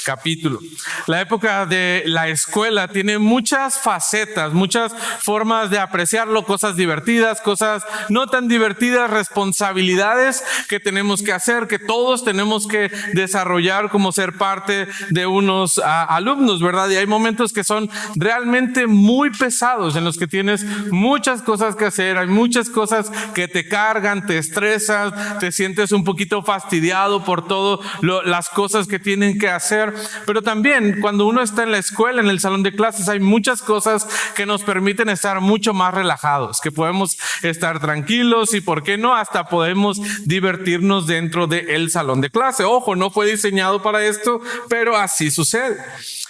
capítulo. La época de la escuela tiene muchas facetas, muchas formas de apreciarlo, cosas divertidas, cosas no tan divertidas, responsabilidades que tenemos que hacer, que todos tenemos que desarrollar como ser parte de unos alumnos, ¿verdad? Y hay momentos que son realmente muy pesados, en los que tienes muchas cosas que hacer, hay muchas cosas que te cargan, te estresas, te sientes un poquito fastidiado por todo las cosas que tienen que hacer. Pero también cuando uno está en la escuela, en el salón de clases, hay muchas cosas que nos permiten estar mucho más relajados, que podemos estar tranquilos y, ¿por qué no?, hasta podemos divertirnos dentro del salón de clase. Ojo, no fue diseñado para esto, pero así sucede.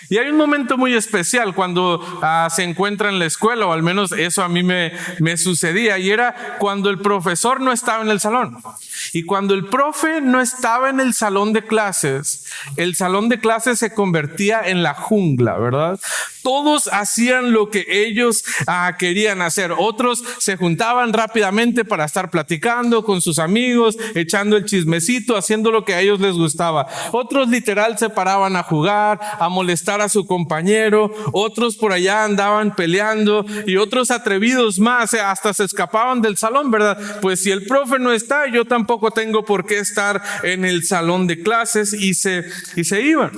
Y hay un momento muy especial cuando se encuentra en la escuela, o al menos eso a mí me sucedía, y era cuando el profesor no estaba en el salón. Y cuando el profe no estaba en el salón de clases, el salón de clases se convertía en la jungla, ¿verdad? Todos hacían lo que ellos querían hacer. Otros se juntaban rápidamente para estar platicando con sus amigos, echando el chismecito, haciendo lo que a ellos les gustaba. Otros literal se paraban a jugar, a molestar a su compañero. Otros por allá andaban peleando, y otros atrevidos más hasta se escapaban del salón, ¿verdad? Pues si el profe no está, yo tampoco tengo por qué estar en el salón de clases, y se iban.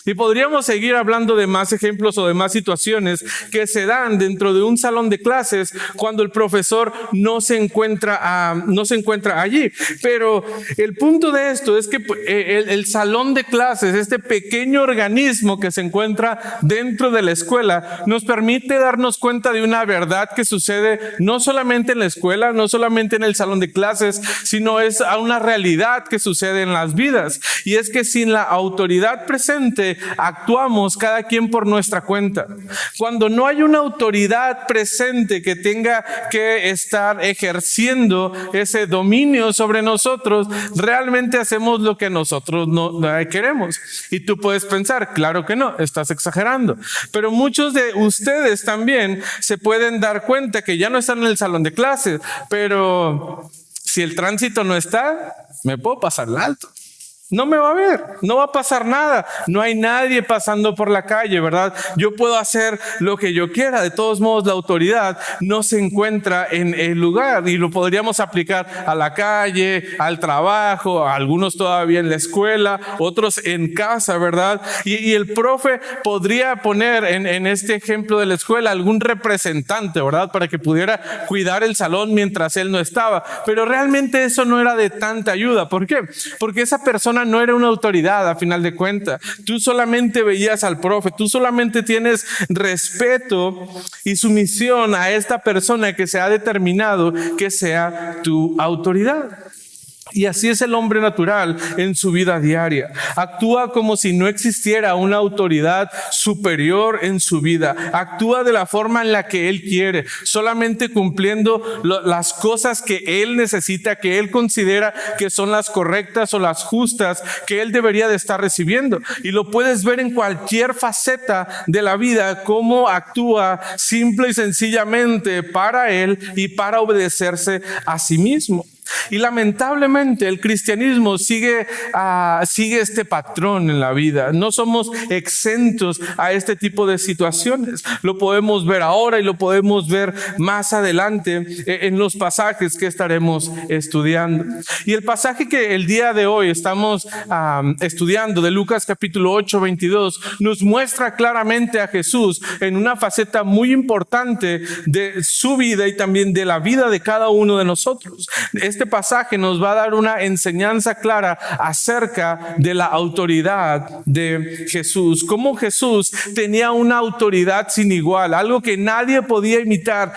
Y podríamos seguir hablando de más ejemplos o de más situaciones que se dan dentro de un salón de clases cuando el profesor no se encuentra allí. Pero el punto de esto es que el salón de clases, este pequeño organismo que se encuentra dentro de la escuela, nos permite darnos cuenta de una verdad que sucede no solamente en la escuela, no solamente en el salón de clases, sino es una realidad que sucede en las vidas. Y es que sin la autoridad presente, actuamos cada quien por nuestra cuenta. Cuando no hay una autoridad presente que tenga que estar ejerciendo ese dominio sobre nosotros, realmente hacemos lo que nosotros no queremos. Y tú puedes pensar, claro que no, estás exagerando. Pero muchos de ustedes también se pueden dar cuenta que ya no están en el salón de clases, pero si el tránsito no está, me puedo pasar el alto. No me va a ver, no va a pasar nada. No hay nadie pasando por la calle, ¿verdad? Yo puedo hacer lo que yo quiera. De todos modos, la autoridad no se encuentra en el lugar, y lo podríamos aplicar a la calle, al trabajo, a algunos todavía en la escuela, otros en casa, ¿verdad? Y el profe podría poner en este ejemplo de la escuela algún representante, ¿verdad?, para que pudiera cuidar el salón mientras él no estaba. Pero realmente eso no era de tanta ayuda. ¿Por qué? Porque esa persona no era una autoridad a final de cuentas. Tú solamente veías al profe, tú solamente tienes respeto y sumisión a esta persona que se ha determinado que sea tu autoridad. Y así es el hombre natural en su vida diaria. Actúa como si no existiera una autoridad superior en su vida. Actúa de la forma en la que él quiere, solamente cumpliendo las cosas que él necesita, que él considera que son las correctas o las justas que él debería de estar recibiendo. Y lo puedes ver en cualquier faceta de la vida, cómo actúa simple y sencillamente para él y para obedecerse a sí mismo. Y lamentablemente el cristianismo sigue este patrón en la vida. No somos exentos a este tipo de situaciones. Lo podemos ver ahora y lo podemos ver más adelante en los pasajes que estaremos estudiando. Y el pasaje que el día de hoy estamos estudiando, de Lucas capítulo 8, 22, nos muestra claramente a Jesús en una faceta muy importante de su vida y también de la vida de cada uno de nosotros. Este pasaje nos va a dar una enseñanza clara acerca de la autoridad de Jesús. Cómo Jesús tenía una autoridad sin igual, algo que nadie podía imitar,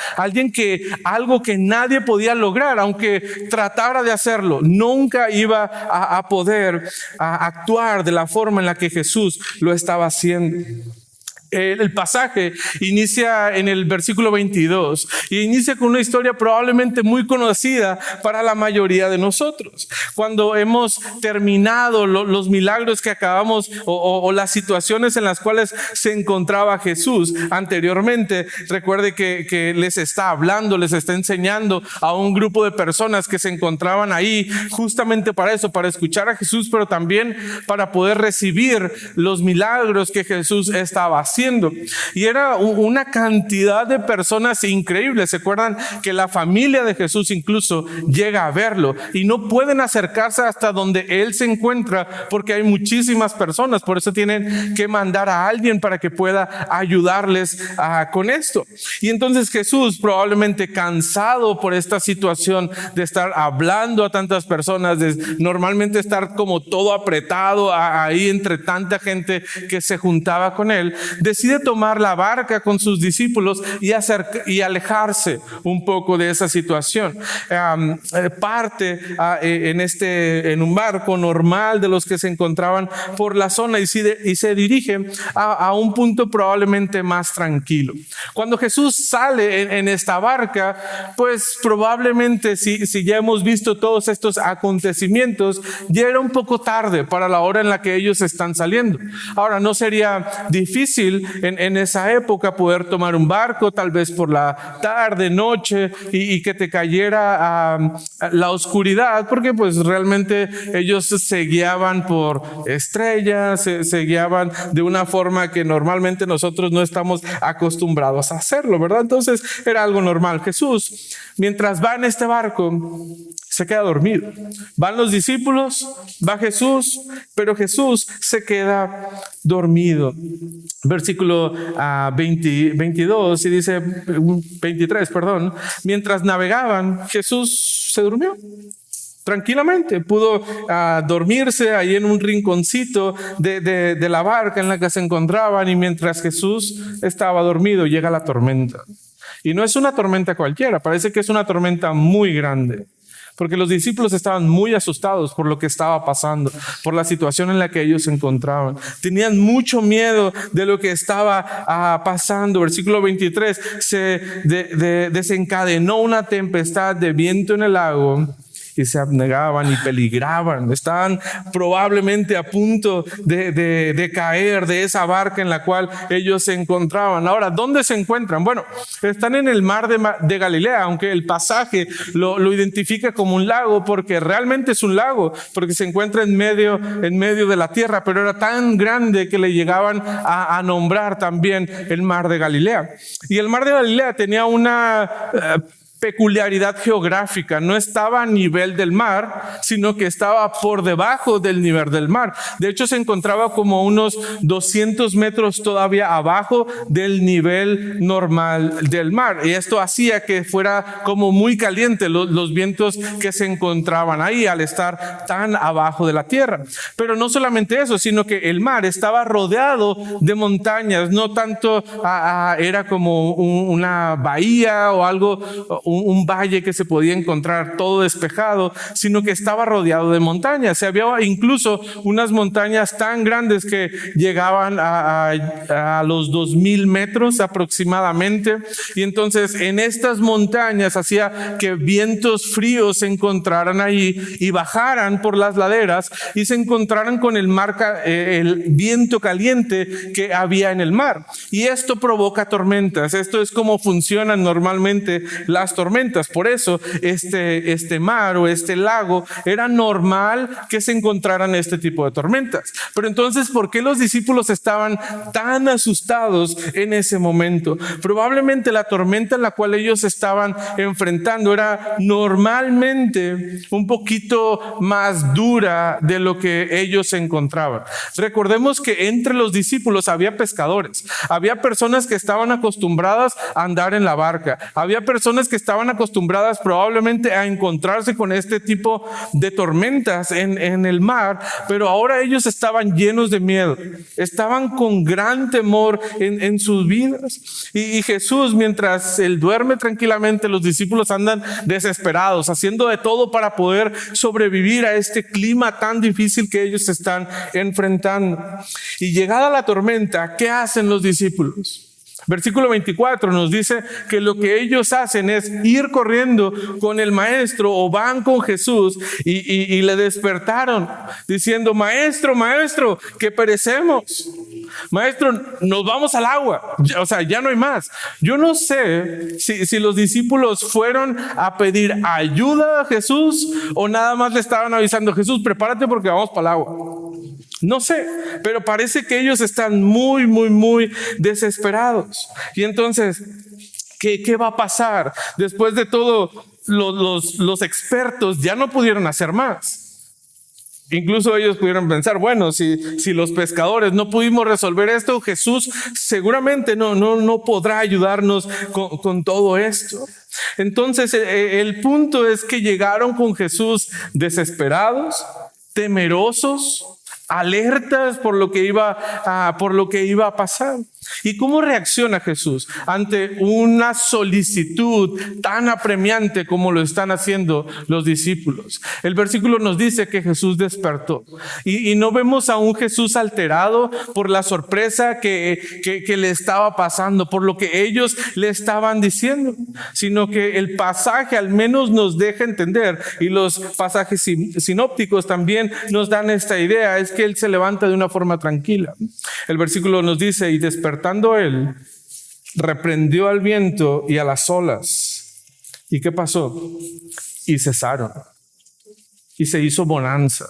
algo que nadie podía lograr, aunque tratara de hacerlo, nunca iba a poder actuar de la forma en la que Jesús lo estaba haciendo. El pasaje inicia en el versículo 22 y inicia con una historia probablemente muy conocida para la mayoría de nosotros. Cuando hemos terminado los milagros que acabamos o las situaciones en las cuales se encontraba Jesús anteriormente, recuerde que les está hablando, les está enseñando a un grupo de personas que se encontraban ahí justamente para eso, para escuchar a Jesús, pero también para poder recibir los milagros que Jesús estaba haciendo. Y era una cantidad de personas increíbles. ¿Se acuerdan que la familia de Jesús incluso llega a verlo y no pueden acercarse hasta donde él se encuentra porque hay muchísimas personas? Por eso tienen que mandar a alguien para que pueda ayudarles con esto. Y entonces Jesús, probablemente cansado por esta situación de estar hablando a tantas personas, de normalmente estar como todo apretado ahí entre tanta gente que se juntaba con él, decide tomar la barca con sus discípulos y alejarse un poco de esa situación. Parte en un barco normal de los que se encontraban por la zona y se dirige a un punto probablemente más tranquilo. Cuando Jesús sale en esta barca, pues probablemente si ya hemos visto todos estos acontecimientos, ya era un poco tarde para la hora en la que ellos están saliendo. Ahora, no sería difícil en esa época poder tomar un barco, tal vez por la tarde, noche, y que te cayera la oscuridad, porque pues realmente ellos se guiaban por estrellas, se guiaban de una forma que normalmente nosotros no estamos acostumbrados a hacerlo, ¿verdad? Entonces era algo normal. Jesús, mientras va en este barco, se queda dormido. Van los discípulos, va Jesús, pero Jesús se queda dormido. Versículo 22 y dice 23, perdón. Mientras navegaban, Jesús se durmió. Tranquilamente pudo dormirse ahí en un rinconcito de la barca en la que se encontraban, y mientras Jesús estaba dormido llega la tormenta. Y no es una tormenta cualquiera, parece que es una tormenta muy grande, porque los discípulos estaban muy asustados por lo que estaba pasando, por la situación en la que ellos se encontraban. Tenían mucho miedo de lo que estaba pasando. Versículo 23, se desencadenó una tempestad de viento en el lago y se abnegaban y peligraban. Estaban probablemente a punto de caer de esa barca en la cual ellos se encontraban. Ahora, ¿dónde se encuentran? Bueno, están en el mar de Galilea, aunque el pasaje lo identifica como un lago, porque realmente es un lago, porque se encuentra en medio de la tierra, pero era tan grande que le llegaban a nombrar también el mar de Galilea. Y el mar de Galilea tenía una peculiaridad geográfica. No estaba a nivel del mar, sino que estaba por debajo del nivel del mar. De hecho, se encontraba como unos 200 metros todavía abajo del nivel normal del mar. Y esto hacía que fuera como muy caliente los vientos que se encontraban ahí al estar tan abajo de la tierra. Pero no solamente eso, sino que el mar estaba rodeado de montañas. No tanto era como una bahía o algo, un valle que se podía encontrar todo despejado, sino que estaba rodeado de montañas. Había incluso unas montañas tan grandes que llegaban a los 2000 metros aproximadamente. Y entonces en estas montañas hacía que vientos fríos se encontraran ahí y bajaran por las laderas y se encontraran con el viento caliente que había en el mar. Y esto provoca tormentas. Esto es como funcionan normalmente las tormentas. Por eso este mar o este lago era normal que se encontraran este tipo de tormentas. Pero entonces, ¿por qué los discípulos estaban tan asustados en ese momento? Probablemente la tormenta en la cual ellos estaban enfrentando era normalmente un poquito más dura de lo que ellos se encontraban. Recordemos que entre los discípulos había pescadores, había personas que estaban acostumbradas a andar en la barca, había personas que estaban acostumbradas probablemente a encontrarse con este tipo de tormentas en el mar, pero ahora ellos estaban llenos de miedo, estaban con gran temor en sus vidas. Y Jesús, mientras él duerme tranquilamente, los discípulos andan desesperados, haciendo de todo para poder sobrevivir a este clima tan difícil que ellos están enfrentando. Y llegada la tormenta, ¿qué hacen los discípulos? Versículo 24 nos dice que lo que ellos hacen es ir corriendo con el maestro, o van con Jesús y le despertaron diciendo: maestro, maestro, que perecemos. Maestro, nos vamos al agua. O sea, ya no hay más. Yo no sé si los discípulos fueron a pedir ayuda a Jesús o nada más le estaban avisando: Jesús, prepárate porque vamos para el agua. No sé, pero parece que ellos están muy desesperados. Y entonces, ¿qué va a pasar? Después de todo, los expertos ya no pudieron hacer más. Incluso ellos pudieron pensar: bueno, si los pescadores no pudimos resolver esto, Jesús seguramente no podrá ayudarnos con todo esto. Entonces, el punto es que llegaron con Jesús desesperados, temerosos, alertas por lo que iba a pasar. ¿Y cómo reacciona Jesús ante una solicitud tan apremiante como lo están haciendo los discípulos? El versículo nos dice que Jesús despertó, y no vemos a un Jesús alterado por la sorpresa que le estaba pasando, por lo que ellos le estaban diciendo, sino que el pasaje al menos nos deja entender, y los pasajes sinópticos también nos dan esta idea, es que él se levanta de una forma tranquila. El versículo nos dice: y despertando él, reprendió al viento y a las olas. ¿Y qué pasó? Y cesaron. Y se hizo bonanza,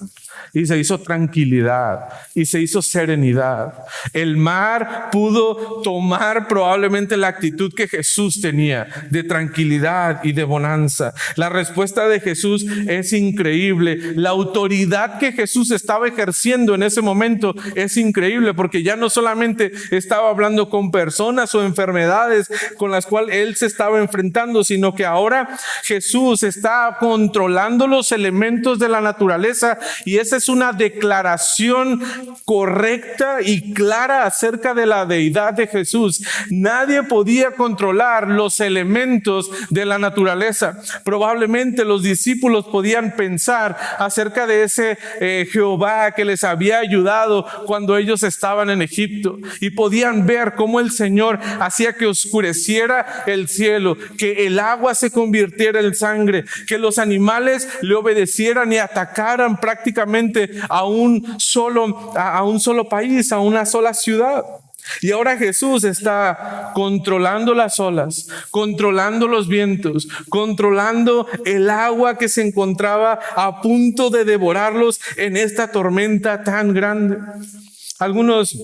y se hizo tranquilidad, y se hizo serenidad. El mar pudo tomar probablemente la actitud que Jesús tenía, de tranquilidad y de bonanza. La respuesta de Jesús es increíble. La autoridad que Jesús estaba ejerciendo en ese momento es increíble, porque ya no solamente estaba hablando con personas o enfermedades con las cuales él se estaba enfrentando, sino que ahora Jesús está controlando los elementos de la naturaleza, y esa es una declaración correcta y clara acerca de la deidad de Jesús. Nadie podía controlar los elementos de la naturaleza. Probablemente los discípulos podían pensar acerca de ese Jehová que les había ayudado cuando ellos estaban en Egipto, y podían ver cómo el Señor hacía que oscureciera el cielo, que el agua se convirtiera en sangre, que los animales le obedecieran y atacaran prácticamente a un solo país, a una sola ciudad. Y ahora Jesús está controlando las olas, controlando los vientos, controlando el agua que se encontraba a punto de devorarlos en esta tormenta tan grande. Algunos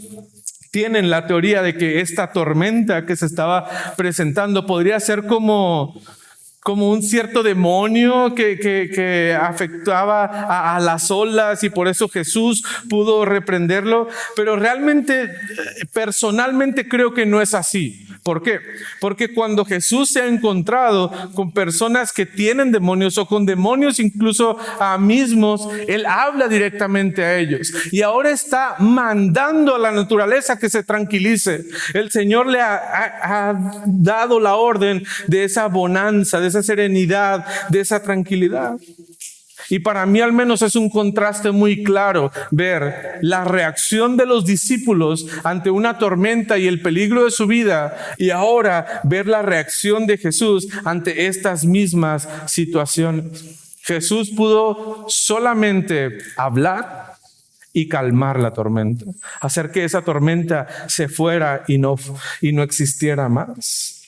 tienen la teoría de que esta tormenta que se estaba presentando podría ser como un cierto demonio que afectaba a las olas, y por eso Jesús pudo reprenderlo. Pero realmente, personalmente creo que no es así. ¿Por qué? Porque cuando Jesús se ha encontrado con personas que tienen demonios, o con demonios incluso mismos, él habla directamente a ellos, y ahora está mandando a la naturaleza que se tranquilice. El Señor le ha dado la orden de esa bonanza, de esa serenidad, de esa tranquilidad. Y para mí al menos es un contraste muy claro ver la reacción de los discípulos ante una tormenta y el peligro de su vida, y ahora ver la reacción de Jesús ante estas mismas situaciones. Jesús pudo solamente hablar y calmar la tormenta, hacer que esa tormenta se fuera y no existiera más.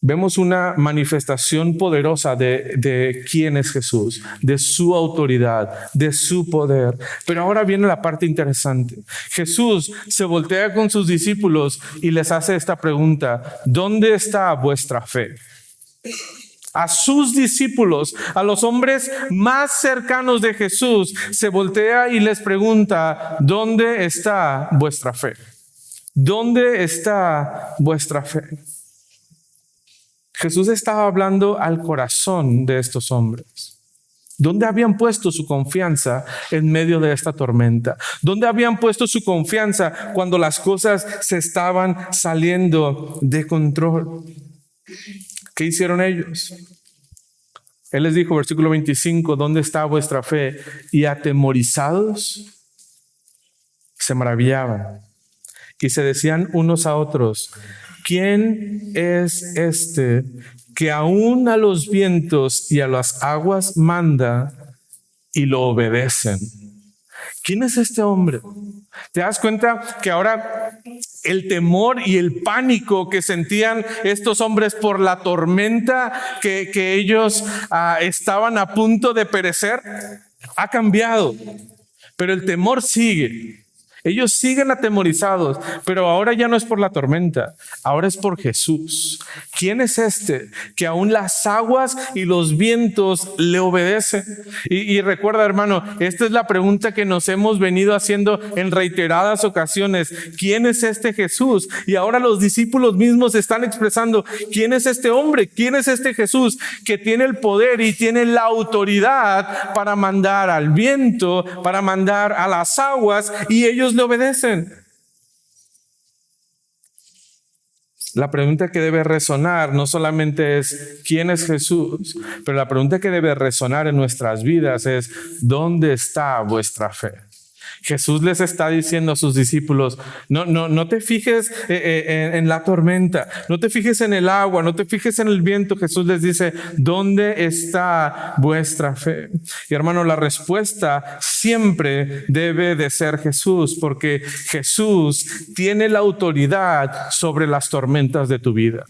Vemos una manifestación poderosa de quién es Jesús, de su autoridad, de su poder. Pero ahora viene la parte interesante. Jesús se voltea con sus discípulos y les hace esta pregunta: ¿dónde está vuestra fe? A sus discípulos, a los hombres más cercanos de Jesús, se voltea y les pregunta: ¿dónde está vuestra fe? ¿Dónde está vuestra fe? Jesús estaba hablando al corazón de estos hombres. ¿Dónde habían puesto su confianza en medio de esta tormenta? ¿Dónde habían puesto su confianza cuando las cosas se estaban saliendo de control? ¿Qué hicieron ellos? Él les dijo, versículo 25, ¿dónde está vuestra fe? Y atemorizados se maravillaban y se decían unos a otros, ¿quién es este que aún a los vientos y a las aguas manda y lo obedecen? ¿Quién es este hombre? ¿Te das cuenta que ahora el temor y el pánico que sentían estos hombres por la tormenta que ellos estaban a punto de perecer ha cambiado? Pero el temor sigue. Ellos siguen atemorizados, pero ahora ya no es por la tormenta, ahora es por Jesús. ¿Quién es este que aún las aguas y los vientos le obedecen? Y recuerda, hermano, esta es la pregunta que nos hemos venido haciendo en reiteradas ocasiones. ¿Quién es este Jesús? Y ahora los discípulos mismos están expresando, ¿quién es este hombre? ¿Quién es este Jesús que tiene el poder y tiene la autoridad para mandar al viento, para mandar a las aguas, y ellos le obedecen? La pregunta que debe resonar no solamente es ¿quién es Jesús? Pero la pregunta que debe resonar en nuestras vidas es ¿dónde está vuestra fe? Jesús les está diciendo a sus discípulos, no te fijes en la tormenta, no te fijes en el agua, no te fijes en el viento. Jesús les dice, ¿dónde está vuestra fe? Y hermano, la respuesta siempre debe de ser Jesús, porque Jesús tiene la autoridad sobre las tormentas de tu vida.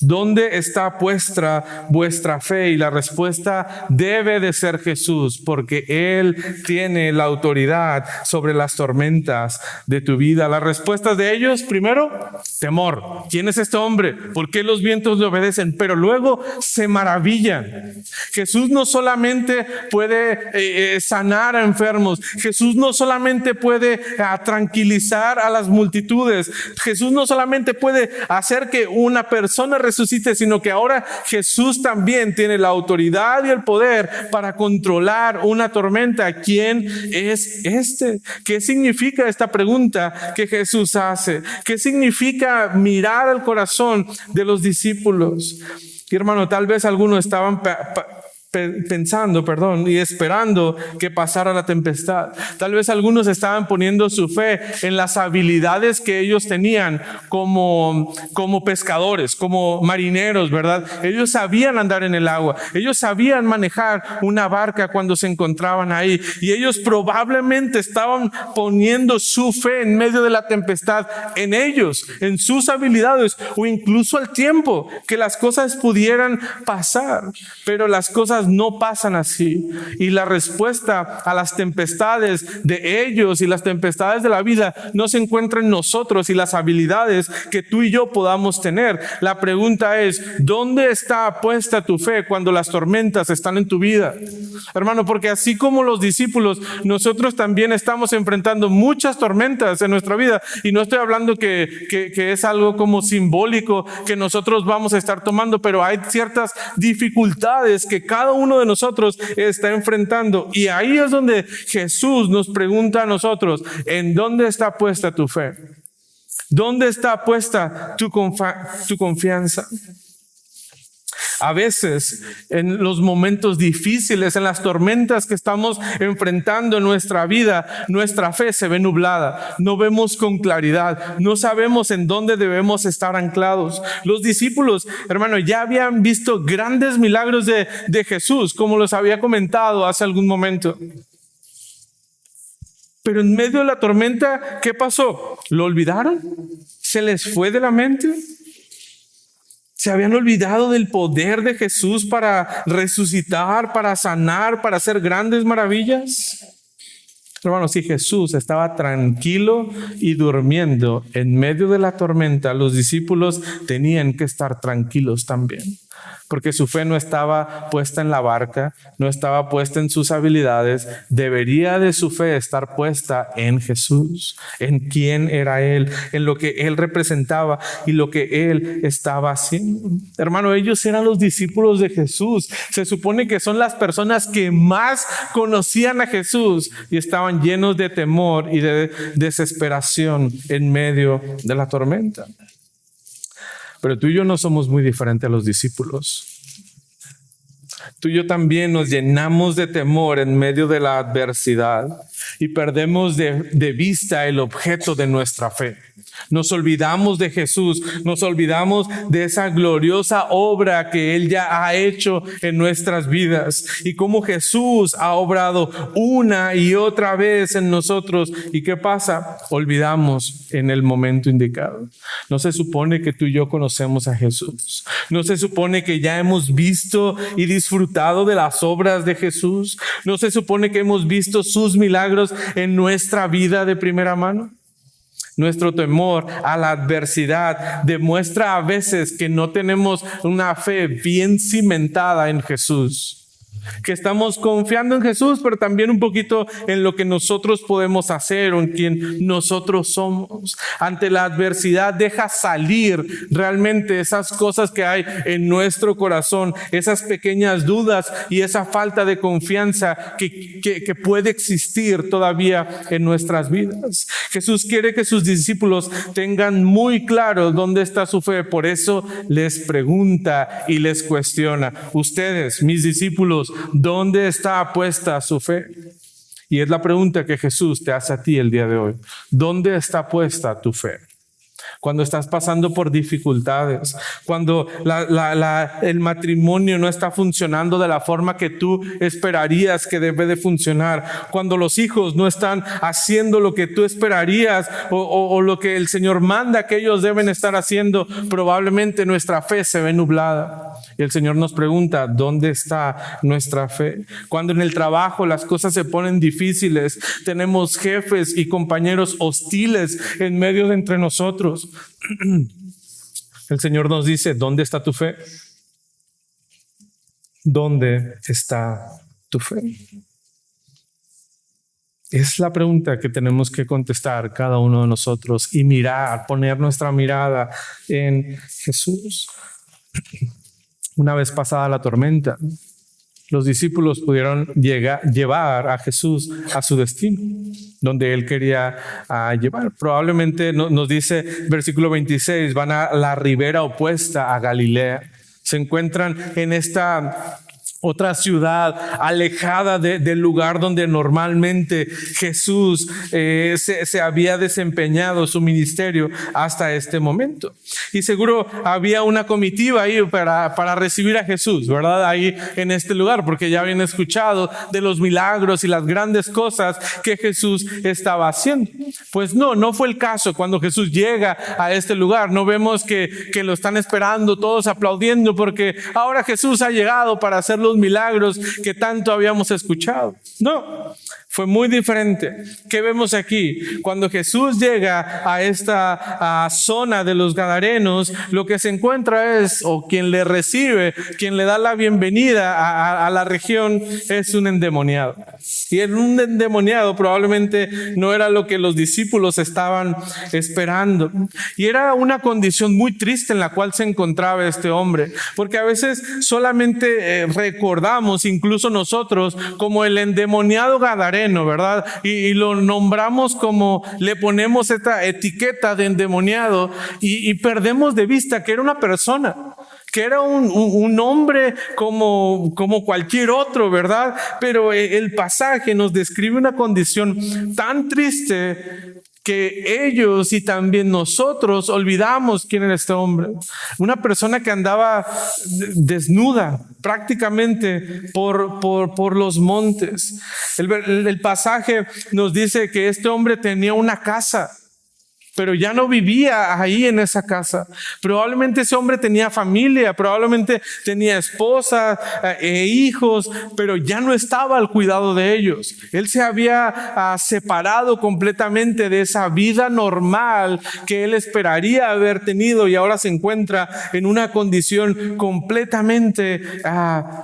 ¿Dónde está puesta vuestra fe? Y la respuesta debe de ser Jesús, porque Él tiene la autoridad sobre las tormentas de tu vida. Las respuestas de ellos, primero, temor. ¿Quién es este hombre? ¿Por qué los vientos le obedecen? Pero luego se maravillan. Jesús no solamente puede sanar a enfermos. Jesús no solamente puede tranquilizar a las multitudes. Jesús no solamente puede hacer que una persona resucite, sino que ahora Jesús también tiene la autoridad y el poder para controlar una tormenta. ¿Quién es este? ¿Qué significa esta pregunta que Jesús hace? ¿Qué significa mirar al corazón de los discípulos? Y hermano, tal vez algunos estaban pensando y esperando que pasara la tempestad. Tal vez algunos estaban poniendo su fe en las habilidades que ellos tenían como pescadores, como marineros, ¿verdad? Ellos sabían andar en el agua, ellos sabían manejar una barca cuando se encontraban ahí, y ellos probablemente estaban poniendo su fe en medio de la tempestad en ellos, en sus habilidades, o incluso al tiempo que las cosas pudieran pasar. Pero las cosas no pasan así, y la respuesta a las tempestades de ellos y las tempestades de la vida no se encuentra en nosotros y las habilidades que tú y yo podamos tener. La pregunta es, ¿dónde está puesta tu fe cuando las tormentas están en tu vida? Hermano, porque así como los discípulos, nosotros también estamos enfrentando muchas tormentas en nuestra vida, y no estoy hablando que es algo como simbólico que nosotros vamos a estar tomando, pero hay ciertas dificultades que cada uno de nosotros está enfrentando, y ahí es donde Jesús nos pregunta a nosotros, ¿en dónde está puesta tu fe? ¿Dónde está puesta tu confianza? A veces, en los momentos difíciles, en las tormentas que estamos enfrentando en nuestra vida, nuestra fe se ve nublada, no vemos con claridad, no sabemos en dónde debemos estar anclados. Los discípulos, hermano, ya habían visto grandes milagros de Jesús, como los había comentado hace algún momento. Pero en medio de la tormenta, ¿qué pasó? ¿Lo olvidaron? ¿Se les fue de la mente? ¿Se habían olvidado del poder de Jesús para resucitar, para sanar, para hacer grandes maravillas? Hermanos, si Jesús estaba tranquilo y durmiendo en medio de la tormenta, los discípulos tenían que estar tranquilos también. porque su fe no estaba puesta en la barca, no estaba puesta en sus habilidades. Debería de su fe estar puesta en Jesús, en quién era Él, en lo que Él representaba y lo que Él estaba haciendo. Hermano, ellos eran los discípulos de Jesús. Se supone que son las personas que más conocían a Jesús y estaban llenos de temor y de desesperación en medio de la tormenta. Pero tú y yo no somos muy diferentes a los discípulos. Tú y yo también nos llenamos de temor en medio de la adversidad y perdemos de vista el objeto de nuestra fe. Nos olvidamos de Jesús, nos olvidamos de esa gloriosa obra que Él ya ha hecho en nuestras vidas y cómo Jesús ha obrado una y otra vez en nosotros. ¿Y qué pasa? Olvidamos en el momento indicado. No se supone que tú y yo conocemos a Jesús. No se supone que ya hemos visto y disfrutado de las obras de Jesús. No se supone que hemos visto sus milagros en nuestra vida de primera mano. Nuestro temor a la adversidad demuestra a veces que no tenemos una fe bien cimentada en Jesús. Que estamos confiando en Jesús, pero también un poquito en lo que nosotros podemos hacer o en quien nosotros somos. Ante la adversidad deja salir realmente esas cosas que hay en nuestro corazón, esas pequeñas dudas y esa falta de confianza que puede existir todavía en nuestras vidas. Jesús quiere que sus discípulos tengan muy claro dónde está su fe. Por eso les pregunta y les cuestiona: ustedes, mis discípulos, ¿dónde está puesta su fe? Y es la pregunta que Jesús te hace a ti el día de hoy. ¿Dónde está puesta tu fe? Cuando estás pasando por dificultades, cuando el matrimonio no está funcionando de la forma que tú esperarías que debe de funcionar, cuando los hijos no están haciendo lo que tú esperarías o lo que el Señor manda que ellos deben estar haciendo, probablemente nuestra fe se ve nublada. Y el Señor nos pregunta: ¿dónde está nuestra fe? Cuando en el trabajo las cosas se ponen difíciles, tenemos jefes y compañeros hostiles en medio de entre nosotros, el Señor nos dice: ¿dónde está tu fe? ¿Dónde está tu fe? Es la pregunta que tenemos que contestar cada uno de nosotros y poner nuestra mirada en Jesús. Una vez pasada la tormenta, los discípulos pudieron llevar a Jesús a su destino, donde Él quería llevar. Probablemente nos dice versículo 26, van a la ribera opuesta a Galilea. Se encuentran en esta otra ciudad alejada del lugar donde normalmente Jesús se había desempeñado su ministerio hasta este momento. Y seguro había una comitiva ahí para recibir a Jesús, ¿verdad? Ahí en este lugar, porque ya habían escuchado de los milagros y las grandes cosas que Jesús estaba haciendo. Pues no fue el caso. Cuando Jesús llega a este lugar, no vemos que lo están esperando todos aplaudiendo porque ahora Jesús ha llegado para hacer los milagros que tanto habíamos escuchado. No, fue muy diferente. ¿Qué vemos aquí? Cuando Jesús llega a esta zona de los Gadarenos, lo que se encuentra o quien le recibe, quien le da la bienvenida a la región, es un endemoniado. Y un endemoniado probablemente no era lo que los discípulos estaban esperando. Y era una condición muy triste en la cual se encontraba este hombre, porque a veces solamente recordamos, incluso nosotros, como el endemoniado gadareno, ¿verdad? Y lo nombramos como, le ponemos esta etiqueta de endemoniado y perdemos de vista que era una persona, que era un hombre como cualquier otro, ¿verdad? Pero el pasaje nos describe una condición tan triste que ellos y también nosotros olvidamos quién era este hombre. Una persona que andaba desnuda prácticamente por los montes. El pasaje nos dice que este hombre tenía una casa pero ya no vivía ahí en esa casa. Probablemente ese hombre tenía familia, probablemente tenía esposa e hijos, pero ya no estaba al cuidado de ellos. Él se había separado completamente de esa vida normal que él esperaría haber tenido, y ahora se encuentra en una condición completamente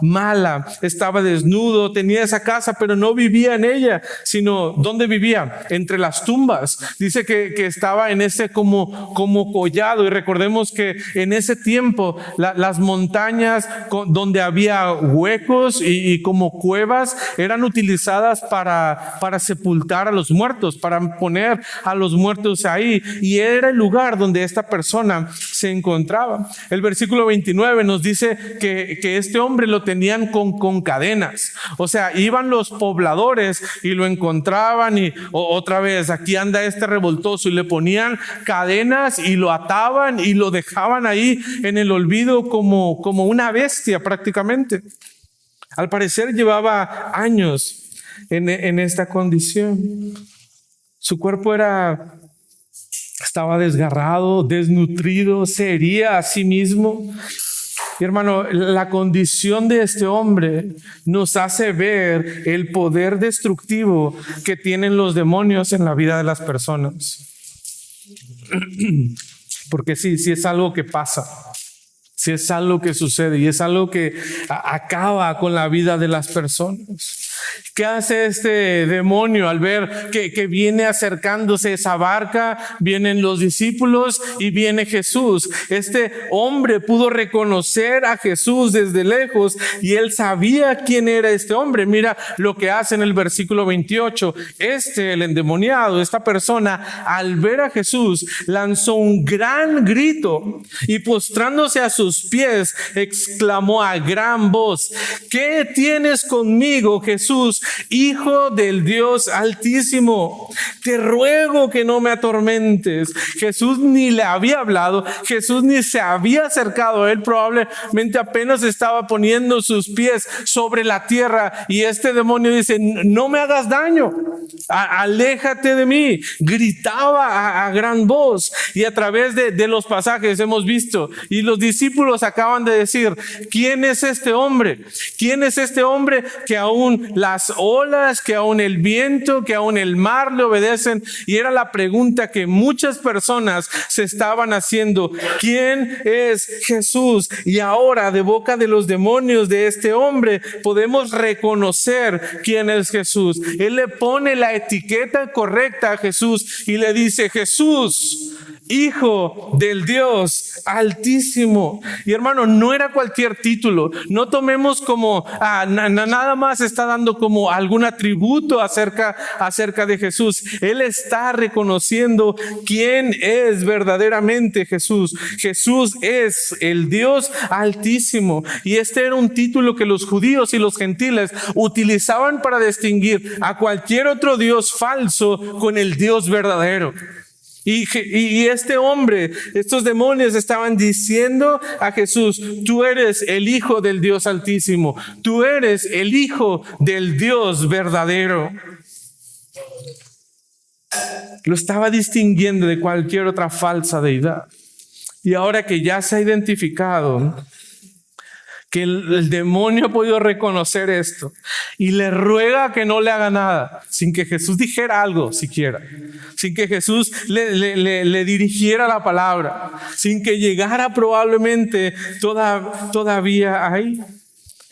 mala. Estaba desnudo, tenía esa casa, pero no vivía en ella, sino ¿dónde vivía? Entre las tumbas. Dice que estaba en ese como collado, y recordemos que en ese tiempo las montañas donde había huecos y como cuevas eran utilizadas para sepultar a los muertos, para poner a los muertos ahí, y era el lugar donde esta persona se encontraba. El versículo 29 nos dice que este hombre lo tenían con cadenas. O sea, iban los pobladores y lo encontraban, y otra vez aquí anda este revoltoso, y le ponían cadenas y lo ataban y lo dejaban ahí en el olvido como una bestia prácticamente. Al parecer llevaba años en esta condición. Su cuerpo estaba desgarrado, desnutrido, se hería a sí mismo. Y hermano, la condición de este hombre nos hace ver el poder destructivo que tienen los demonios en la vida de las personas. Porque sí es algo que pasa, sí es algo que sucede, y es algo que acaba con la vida de las personas. ¿Qué hace este demonio al ver que viene acercándose esa barca? Vienen los discípulos y viene Jesús. Este hombre pudo reconocer a Jesús desde lejos, y él sabía quién era este hombre. Mira lo que hace en el versículo 28. El endemoniado, esta persona, al ver a Jesús, lanzó un gran grito y, postrándose a sus pies, exclamó a gran voz: ¿qué tienes conmigo, Jesús, Hijo del Dios Altísimo? Te ruego que no me atormentes. Jesús ni le había hablado, Jesús ni se había acercado a él, probablemente apenas estaba poniendo sus pies sobre la tierra, y este demonio dice: no me hagas daño, aléjate de mí. Gritaba a gran voz, y a través de los pasajes hemos visto, y los discípulos acaban de decir: ¿quién es este hombre? ¿Quién es este hombre que aún las olas, que aún el viento, que aún el mar le obedecen? Y era la pregunta que muchas personas se estaban haciendo: ¿quién es Jesús? Y ahora, de boca de los demonios de este hombre, podemos reconocer quién es Jesús. Él le pone la etiqueta correcta a Jesús y le dice: Jesús, Hijo del Dios Altísimo. Y hermano, no era cualquier título. No tomemos como nada más está dando como algún atributo acerca de Jesús. Él está reconociendo quién es verdaderamente Jesús. Jesús es el Dios Altísimo. Y este era un título que los judíos y los gentiles utilizaban para distinguir a cualquier otro Dios falso con el Dios verdadero. Y este hombre, estos demonios estaban diciendo a Jesús: tú eres el Hijo del Dios Altísimo, tú eres el Hijo del Dios verdadero. Lo estaba distinguiendo de cualquier otra falsa deidad. Y ahora que ya se ha identificado que el demonio ha podido reconocer esto, y le ruega que no le haga nada, sin que Jesús dijera algo siquiera, sin que Jesús le dirigiera la palabra, sin que llegara probablemente todavía ahí.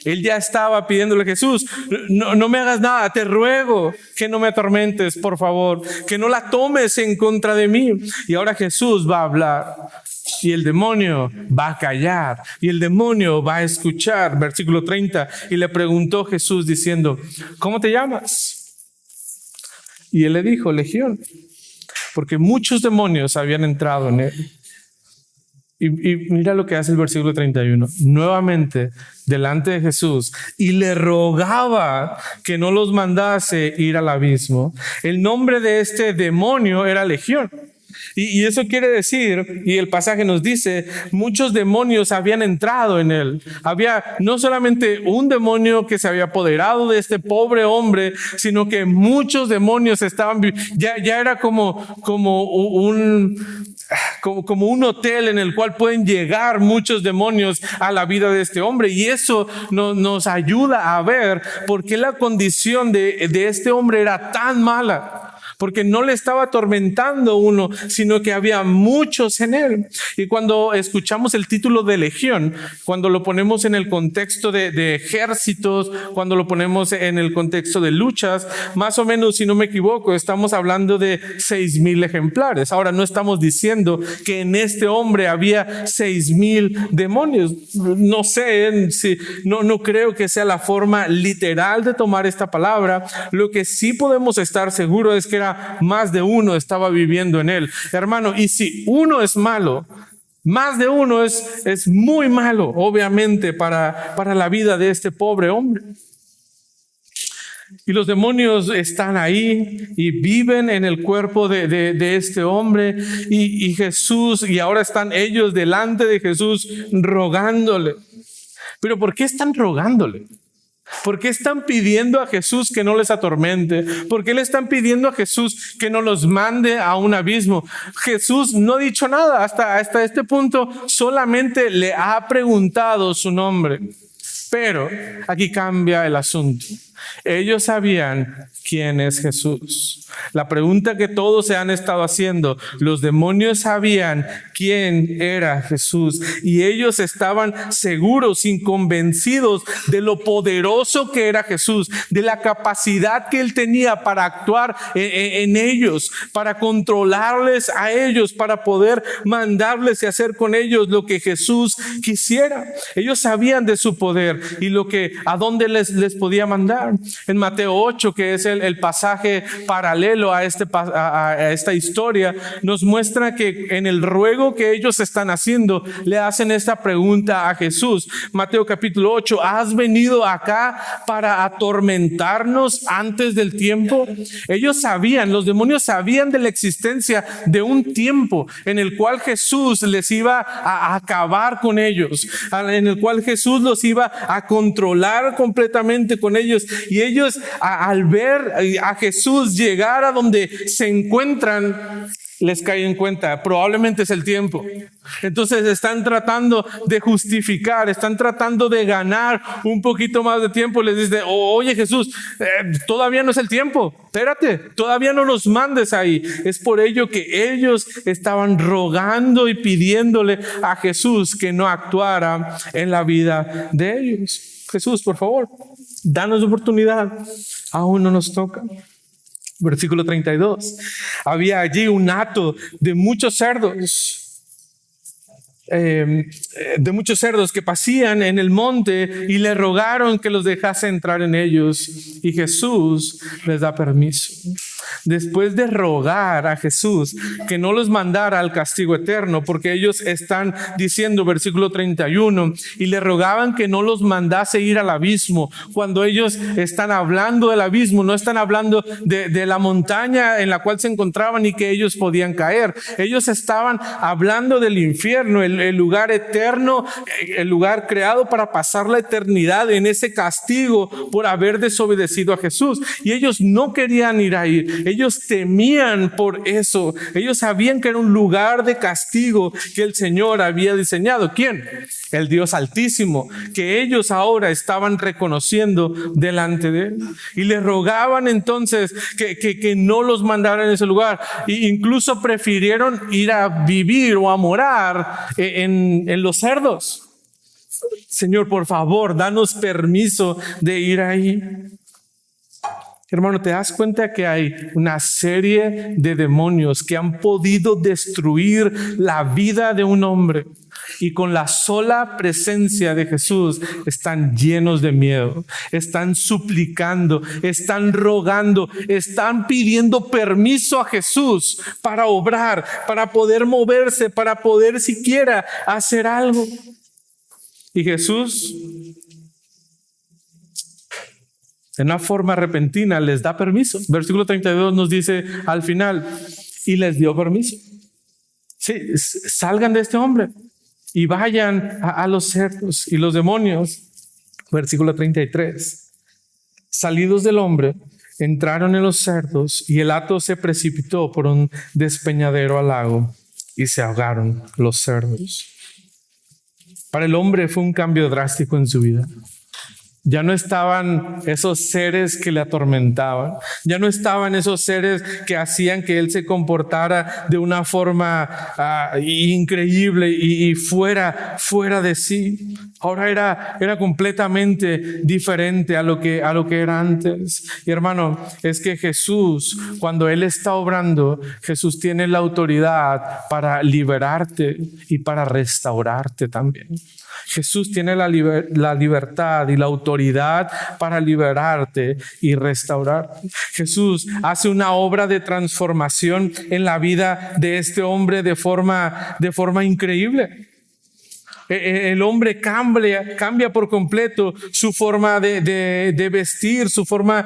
Él ya estaba pidiéndole a Jesús: no me hagas nada, te ruego que no me atormentes, por favor, que no la tomes en contra de mí. Y ahora Jesús va a hablar, y el demonio va a callar, y el demonio va a escuchar. Versículo 30, y le preguntó Jesús diciendo: ¿cómo te llamas? Y él le dijo: Legión, porque muchos demonios habían entrado en él. Y mira lo que hace el versículo 31. Nuevamente delante de Jesús, y le rogaba que no los mandase ir al abismo. El nombre de este demonio era Legión. Y eso quiere decir, y el pasaje nos dice, muchos demonios habían entrado en él. Había no solamente un demonio que se había apoderado de este pobre hombre, sino que muchos demonios estaban, ya era como un hotel en el cual pueden llegar muchos demonios a la vida de este hombre. Y eso nos ayuda a ver por qué la condición de este hombre era tan mala. Porque no le estaba atormentando uno, sino que había muchos en él. Y cuando escuchamos el título de legión, cuando lo ponemos en el contexto de ejércitos, cuando lo ponemos en el contexto de luchas, más o menos, si no me equivoco, estamos hablando de 6,000 ejemplares. Ahora, no estamos diciendo que en este hombre había 6,000 demonios. No sé, no creo que sea la forma literal de tomar esta palabra. Lo que sí podemos estar seguros es que era más de uno estaba viviendo en él. Hermano, y si uno es malo, más de uno es muy malo, obviamente, para la vida de este pobre hombre. Y los demonios están ahí y viven en el cuerpo de este hombre y Jesús, y ahora están ellos delante de Jesús rogándole. Pero ¿por qué están rogándole? ¿Por qué están pidiendo a Jesús que no les atormente? ¿Por qué le están pidiendo a Jesús que no los mande a un abismo? Jesús no ha dicho nada hasta este punto, solamente le ha preguntado su nombre. Pero aquí cambia el asunto. Ellos sabían quién es Jesús. La pregunta que todos se han estado haciendo, los demonios sabían quién era Jesús y ellos estaban seguros y convencidos de lo poderoso que era Jesús, de la capacidad que él tenía para actuar en ellos, para controlarles a ellos, para poder mandarles y hacer con ellos lo que Jesús quisiera. Ellos sabían de su poder y a dónde les podía mandar. En Mateo 8, que es el pasaje paralelo a esta historia, nos muestra que en el ruego que ellos están haciendo, le hacen esta pregunta a Jesús. Mateo capítulo 8, ¿has venido acá para atormentarnos antes del tiempo? Ellos sabían, los demonios sabían de la existencia de un tiempo en el cual Jesús les iba a acabar con ellos, en el cual Jesús los iba a controlar completamente con ellos. Y ellos, al ver a Jesús llegar a donde se encuentran, les cae en cuenta, probablemente es el tiempo. Entonces están tratando de justificar, están tratando de ganar un poquito más de tiempo. Les dice, oye Jesús, todavía no es el tiempo, espérate, todavía no nos mandes ahí. Es por ello que ellos estaban rogando y pidiéndole a Jesús que no actuara en la vida de ellos. Jesús, por favor, danos oportunidad, aún no nos toca. Versículo 32. Había allí un hato de muchos cerdos, que pasían en el monte y le rogaron que los dejase entrar en ellos. Y Jesús les da permiso. Después de rogar a Jesús que no los mandara al castigo eterno, porque ellos están diciendo, versículo 31, y le rogaban que no los mandase ir al abismo. Cuando ellos están hablando del abismo, no están hablando de la montaña en la cual se encontraban y que ellos podían caer. Ellos estaban hablando del infierno, el lugar eterno, el lugar creado para pasar la eternidad en ese castigo por haber desobedecido a Jesús. Y ellos no querían ir ahí. Ellos temían por eso. Ellos sabían que era un lugar de castigo que el Señor había diseñado. ¿Quién? El Dios Altísimo, que ellos ahora estaban reconociendo delante de Él. Y le rogaban entonces que no los mandaran a ese lugar. E incluso prefirieron ir a vivir o a morar en los cerdos. Señor, por favor, danos permiso de ir ahí. Hermano, ¿te das cuenta que hay una serie de demonios que han podido destruir la vida de un hombre? Y con la sola presencia de Jesús están llenos de miedo, están suplicando, están rogando, están pidiendo permiso a Jesús para obrar, para poder moverse, para poder siquiera hacer algo. Y Jesús, de una forma repentina, les da permiso. Versículo 32 nos dice al final, y les dio permiso. Sí, salgan de este hombre y vayan a los cerdos. Y los demonios, versículo 33, salidos del hombre, entraron en los cerdos y el hato se precipitó por un despeñadero al lago y se ahogaron los cerdos. Para el hombre fue un cambio drástico en su vida. Ya no estaban esos seres que le atormentaban. Ya no estaban esos seres que hacían que él se comportara de una forma increíble y fuera de sí. Ahora era completamente diferente a lo que era antes. Y hermano, es que Jesús, cuando Él está obrando, Jesús tiene la autoridad para liberarte y para restaurarte también. Jesús tiene la libertad y la autoridad para liberarte y restaurarte. Jesús hace una obra de transformación en la vida de este hombre de forma increíble. El hombre cambia por completo su forma de vestir, su forma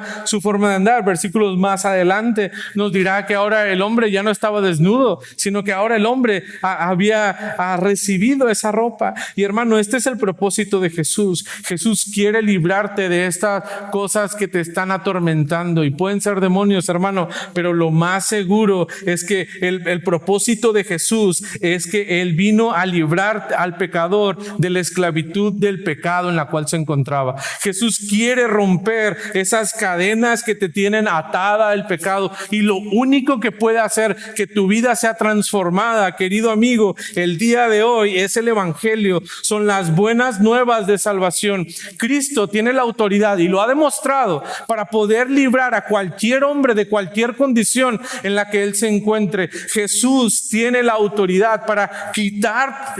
de andar. Versículos más adelante nos dirá que ahora el hombre ya no estaba desnudo, sino que ahora el hombre había recibido esa ropa. Y hermano, este es el propósito de Jesús. Jesús quiere librarte de estas cosas que te están atormentando y pueden ser demonios, hermano, pero lo más seguro es que el propósito de Jesús es que Él vino a librar al pecador de la esclavitud del pecado en la cual se encontraba. Jesús quiere romper esas cadenas que te tienen atada al pecado, y lo único que puede hacer que tu vida sea transformada, querido amigo, el día de hoy es el evangelio, son las buenas nuevas de salvación. Cristo tiene la autoridad y lo ha demostrado para poder librar a cualquier hombre de cualquier condición en la que él se encuentre. Jesús tiene la autoridad para quitar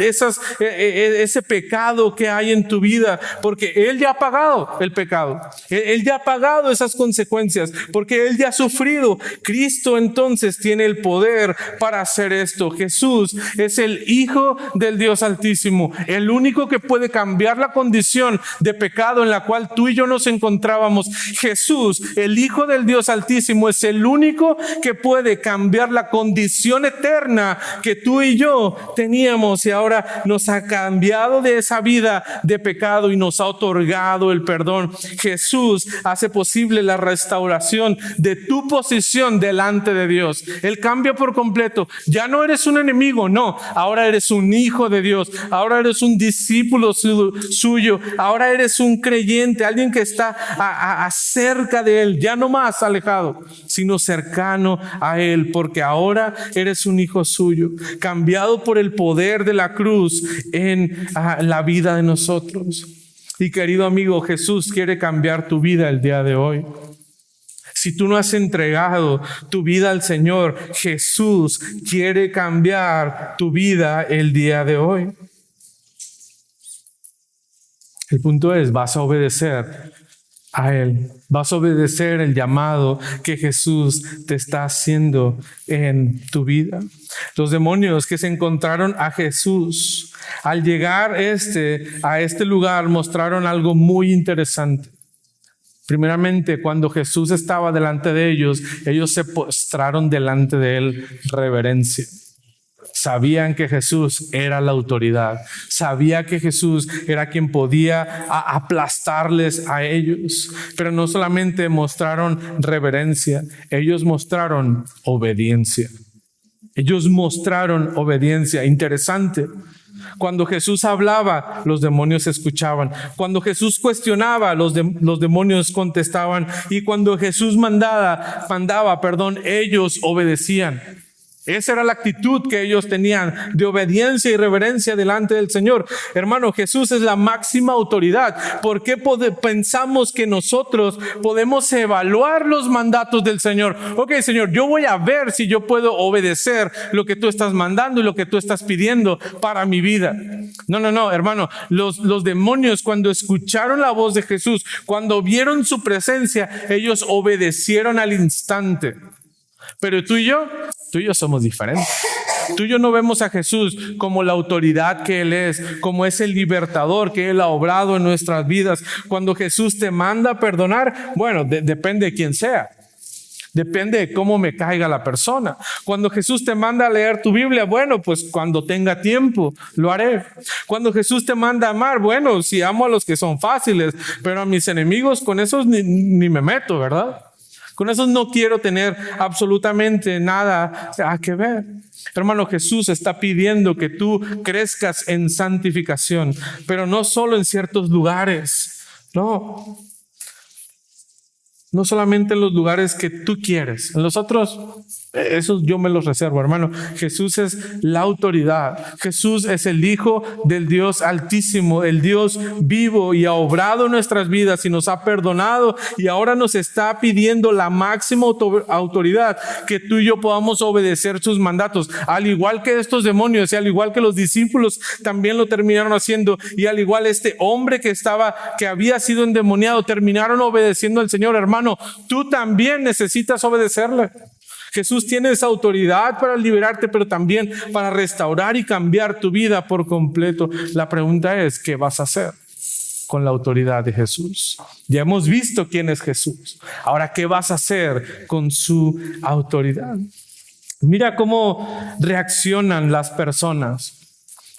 ese pecado que hay en tu vida, porque Él ya ha pagado el pecado. Él ya ha pagado esas consecuencias, porque Él ya ha sufrido. Cristo entonces tiene el poder para hacer esto. Jesús es el Hijo del Dios Altísimo, el único que puede cambiar la condición de pecado en la cual tú y yo nos encontrábamos. Jesús, el Hijo del Dios Altísimo, es el único que puede cambiar la condición eterna que tú y yo teníamos, y ahora nos ha cambiado de esa vida de pecado y nos ha otorgado el perdón. Jesús hace posible la restauración de tu posición delante de Dios. Él cambia por completo. Ya no eres un enemigo, no. Ahora eres un hijo de Dios. Ahora eres un discípulo suyo. Ahora eres un creyente, alguien que está cerca de Él, ya no más alejado, sino cercano a Él, porque ahora eres un hijo suyo, cambiado por el poder de la cruz en la vida de nosotros. Y querido amigo, Jesús quiere cambiar tu vida el día de hoy. Si tú no has entregado tu vida al Señor, Jesús quiere cambiar tu vida el día de hoy. El punto es, ¿vas a obedecer a Él? ¿Vas a obedecer el llamado que Jesús te está haciendo en tu vida? Los demonios que se encontraron a Jesús al llegar a este lugar mostraron algo muy interesante. Primeramente, cuando Jesús estaba delante de ellos se postraron delante de Él, reverencia. Sabían que Jesús era la autoridad. Sabía que Jesús era quien podía aplastarles a ellos. Pero no solamente mostraron reverencia, ellos mostraron obediencia. Interesante. Cuando Jesús hablaba, los demonios escuchaban. Cuando Jesús cuestionaba, los demonios contestaban. Y cuando Jesús mandaba, ellos obedecían. Esa era la actitud que ellos tenían de obediencia y reverencia delante del Señor. Hermano, Jesús es la máxima autoridad. ¿Por qué pensamos que nosotros podemos evaluar los mandatos del Señor? Ok, Señor, yo voy a ver si yo puedo obedecer lo que tú estás mandando y lo que tú estás pidiendo para mi vida. No, hermano. Los demonios, cuando escucharon la voz de Jesús, cuando vieron su presencia, ellos obedecieron al instante. Pero tú y yo somos diferentes. Tú y yo no vemos a Jesús como la autoridad que Él es, como es el libertador que Él ha obrado en nuestras vidas. Cuando Jesús te manda a perdonar, bueno, depende de quién sea. Depende de cómo me caiga la persona. Cuando Jesús te manda a leer tu Biblia, bueno, pues cuando tenga tiempo lo haré. Cuando Jesús te manda a amar, bueno, si amo a los que son fáciles, pero a mis enemigos con esos ni me meto, ¿verdad? Con esos no quiero tener absolutamente nada a que ver. Hermano, Jesús está pidiendo que tú crezcas en santificación, pero no solo en ciertos lugares, no solamente en los lugares que tú quieres. En los otros, esos yo me los reservo, hermano. Jesús es la autoridad. Jesús es el Hijo del Dios Altísimo, el Dios vivo, y ha obrado en nuestras vidas y nos ha perdonado, y ahora nos está pidiendo la máxima autoridad, que tú y yo podamos obedecer sus mandatos, al igual que estos demonios, y al igual que los discípulos también lo terminaron haciendo, y al igual este hombre que había sido endemoniado, terminaron obedeciendo al Señor. Hermano, tú también necesitas obedecerle. Jesús tiene esa autoridad para liberarte, pero también para restaurar y cambiar tu vida por completo. La pregunta es, ¿qué vas a hacer con la autoridad de Jesús? Ya hemos visto quién es Jesús. Ahora, ¿qué vas a hacer con su autoridad? Mira cómo reaccionan las personas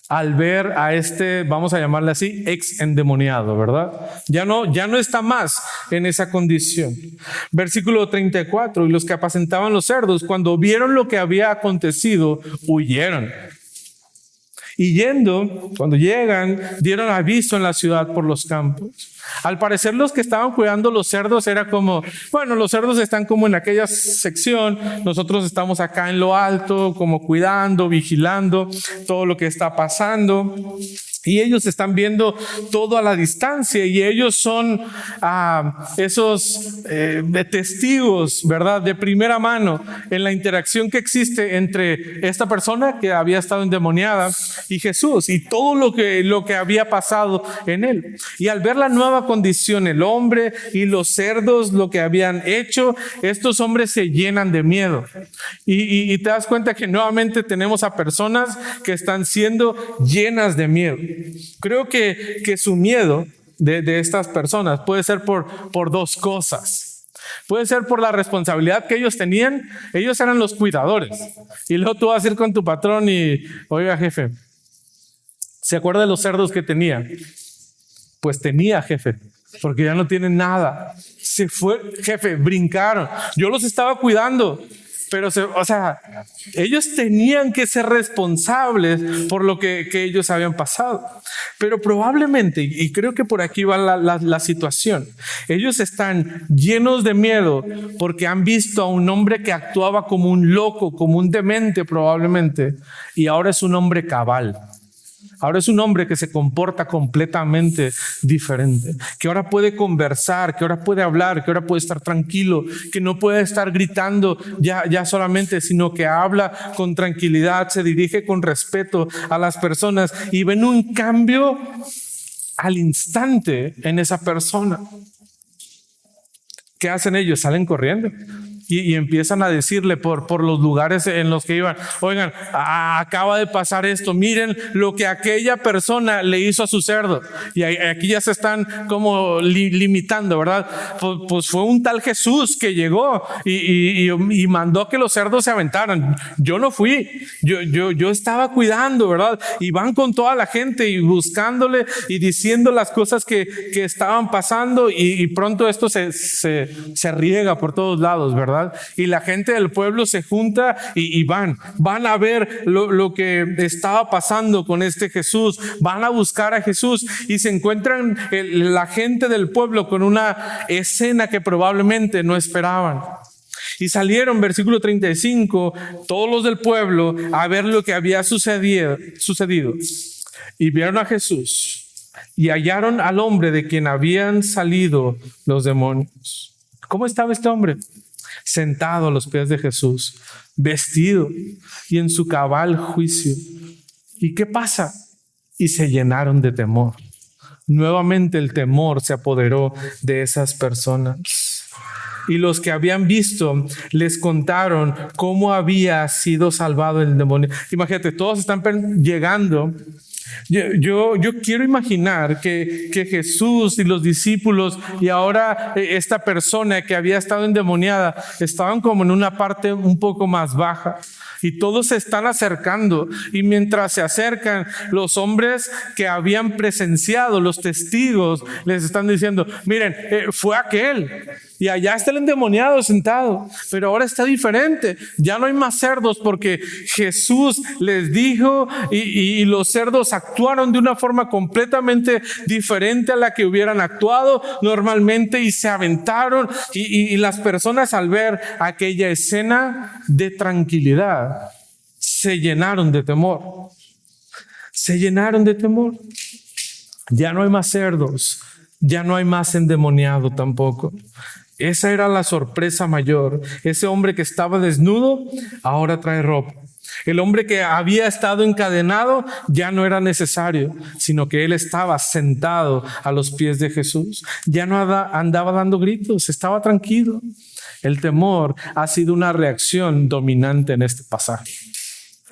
al ver a este, vamos a llamarle así, ex endemoniado, ¿verdad? Ya no está más en esa condición. Versículo 34, y los que apacentaban los cerdos, cuando vieron lo que había acontecido, huyeron. Y cuando llegan, dieron aviso en la ciudad por los campos. Al parecer los que estaban cuidando los cerdos era como, bueno, los cerdos están como en aquella sección, nosotros estamos acá en lo alto, como cuidando, vigilando todo lo que está pasando. Y ellos están viendo todo a la distancia, y ellos son esos testigos, ¿verdad? De primera mano en la interacción que existe entre esta persona que había estado endemoniada y Jesús, y todo lo que había pasado en él. Y al ver la nueva condición, el hombre y los cerdos, lo que habían hecho, estos hombres se llenan de miedo. Y te das cuenta que nuevamente tenemos a personas que están siendo llenas de miedo. Creo que su miedo de estas personas puede ser por dos cosas. Puede ser por la responsabilidad que ellos tenían. Ellos eran los cuidadores. Y luego tú vas a ir con tu patrón y, oiga, jefe, ¿se acuerda de los cerdos que tenía? Pues tenía, jefe, porque ya no tienen nada. Se fue, jefe, brincaron. Yo los estaba cuidando. Pero, ellos tenían que ser responsables por lo que ellos habían pasado. Pero probablemente, y creo que por aquí va la situación, ellos están llenos de miedo porque han visto a un hombre que actuaba como un loco, como un demente probablemente, y ahora es un hombre cabal. Ahora es un hombre que se comporta completamente diferente, que ahora puede conversar, que ahora puede hablar, que ahora puede estar tranquilo, que no puede estar gritando ya solamente, sino que habla con tranquilidad, se dirige con respeto a las personas, y ven un cambio al instante en esa persona. ¿Qué hacen ellos? Salen corriendo. Y empiezan a decirle por los lugares en los que iban, oigan, acaba de pasar esto, miren lo que aquella persona le hizo a su cerdo. Y aquí ya se están como limitando, ¿verdad? Pues fue un tal Jesús que llegó y mandó que los cerdos se aventaran. Yo no fui, yo estaba cuidando, ¿verdad? Y van con toda la gente y buscándole y diciendo las cosas que estaban pasando, y pronto esto se riega por todos lados, ¿verdad? Y la gente del pueblo se junta y van a ver lo que estaba pasando con este Jesús, van a buscar a Jesús, y se encuentran la gente del pueblo con una escena que probablemente no esperaban. Y salieron, versículo 35, todos los del pueblo a ver lo que había sucedido, y vieron a Jesús y hallaron al hombre de quien habían salido los demonios. ¿Cómo estaba este hombre? Sentado a los pies de Jesús, vestido y en su cabal juicio. ¿Y qué pasa? Y se llenaron de temor. Nuevamente el temor se apoderó de esas personas. Y los que habían visto les contaron cómo había sido salvado el demonio. Imagínate, todos están llegando Yo quiero imaginar que Jesús y los discípulos y ahora esta persona que había estado endemoniada estaban como en una parte un poco más baja. Y todos se están acercando, y mientras se acercan, los hombres que habían presenciado, los testigos, les están diciendo: miren, fue aquel, y allá está el endemoniado sentado, pero ahora está diferente, ya no hay más cerdos, porque Jesús les dijo, y los cerdos actuaron de una forma completamente diferente a la que hubieran actuado normalmente, y se aventaron, y las personas, al ver aquella escena de tranquilidad, se llenaron de temor. Se llenaron de temor. Ya no hay más cerdos, ya no hay más endemoniado tampoco. Esa era la sorpresa mayor. Ese hombre que estaba desnudo ahora trae ropa. El hombre que había estado encadenado ya no era necesario, sino que él estaba sentado a los pies de Jesús. Ya no andaba dando gritos, estaba tranquilo. El temor ha sido una reacción dominante en este pasaje.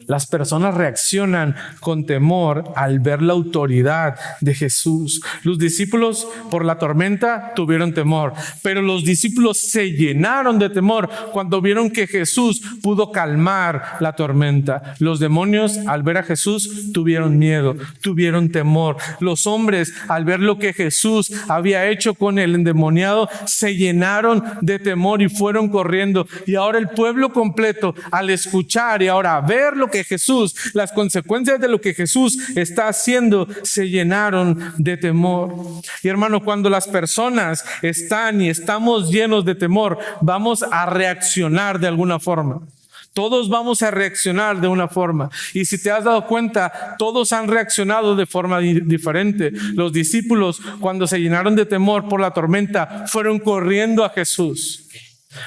Las personas reaccionan con temor al ver la autoridad de Jesús. Los discípulos por la tormenta tuvieron temor, pero los discípulos se llenaron de temor cuando vieron que Jesús pudo calmar la tormenta. Los demonios, al ver a Jesús, tuvieron miedo, tuvieron temor. Los hombres, al ver lo que Jesús había hecho con el endemoniado, se llenaron de temor y fueron corriendo. Y ahora el pueblo completo, al escuchar y ahora ver lo que Jesús, las consecuencias de lo que Jesús está haciendo, se llenaron de temor. Y hermano, cuando las personas están y estamos llenos de temor, vamos a reaccionar de alguna forma. Todos vamos a reaccionar de una forma. Y si te has dado cuenta, todos han reaccionado de forma diferente. Los discípulos, cuando se llenaron de temor por la tormenta, fueron corriendo a Jesús.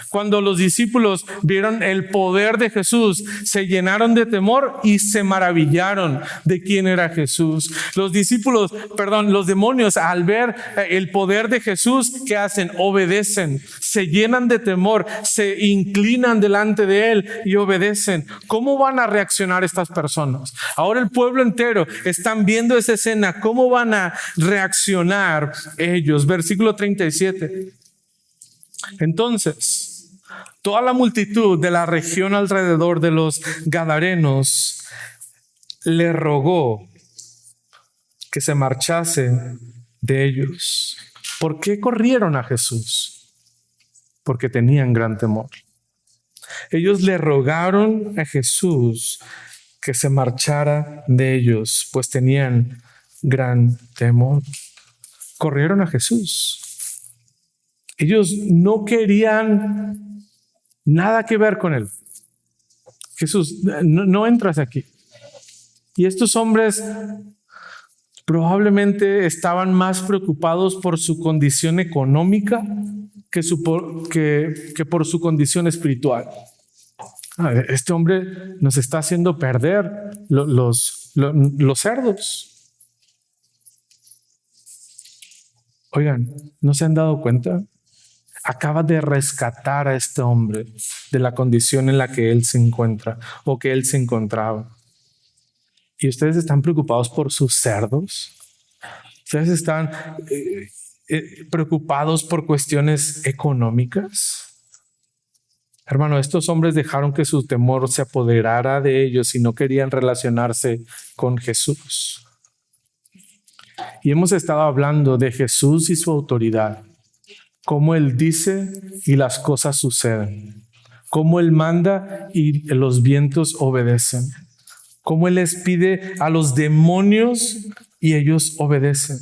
Cuando los discípulos vieron el poder de Jesús, se llenaron de temor y se maravillaron de quién era Jesús. Los demonios, al ver el poder de Jesús, ¿qué hacen? Obedecen, se llenan de temor, se inclinan delante de él y obedecen. ¿Cómo van a reaccionar estas personas? Ahora el pueblo entero están viendo esa escena. ¿Cómo van a reaccionar ellos? Versículo 37. Entonces, toda la multitud de la región alrededor de los Gadarenos le rogó que se marchase de ellos. ¿Por qué corrieron a Jesús? Porque tenían gran temor. Ellos le rogaron a Jesús que se marchara de ellos, pues tenían gran temor. Corrieron a Jesús. Ellos no querían nada que ver con él. Jesús, no entras aquí. Y estos hombres probablemente estaban más preocupados por su condición económica que por su condición espiritual. Este hombre nos está haciendo perder los cerdos. Oigan, ¿no se han dado cuenta? Acaba de rescatar a este hombre de la condición en la que él se encuentra o que él se encontraba. ¿Y ustedes están preocupados por sus cerdos? ¿Ustedes están preocupados por cuestiones económicas? Hermano, estos hombres dejaron que su temor se apoderara de ellos y no querían relacionarse con Jesús. Y hemos estado hablando de Jesús y su autoridad. Cómo él dice y las cosas suceden. Cómo él manda y los vientos obedecen. Cómo él les pide a los demonios y ellos obedecen.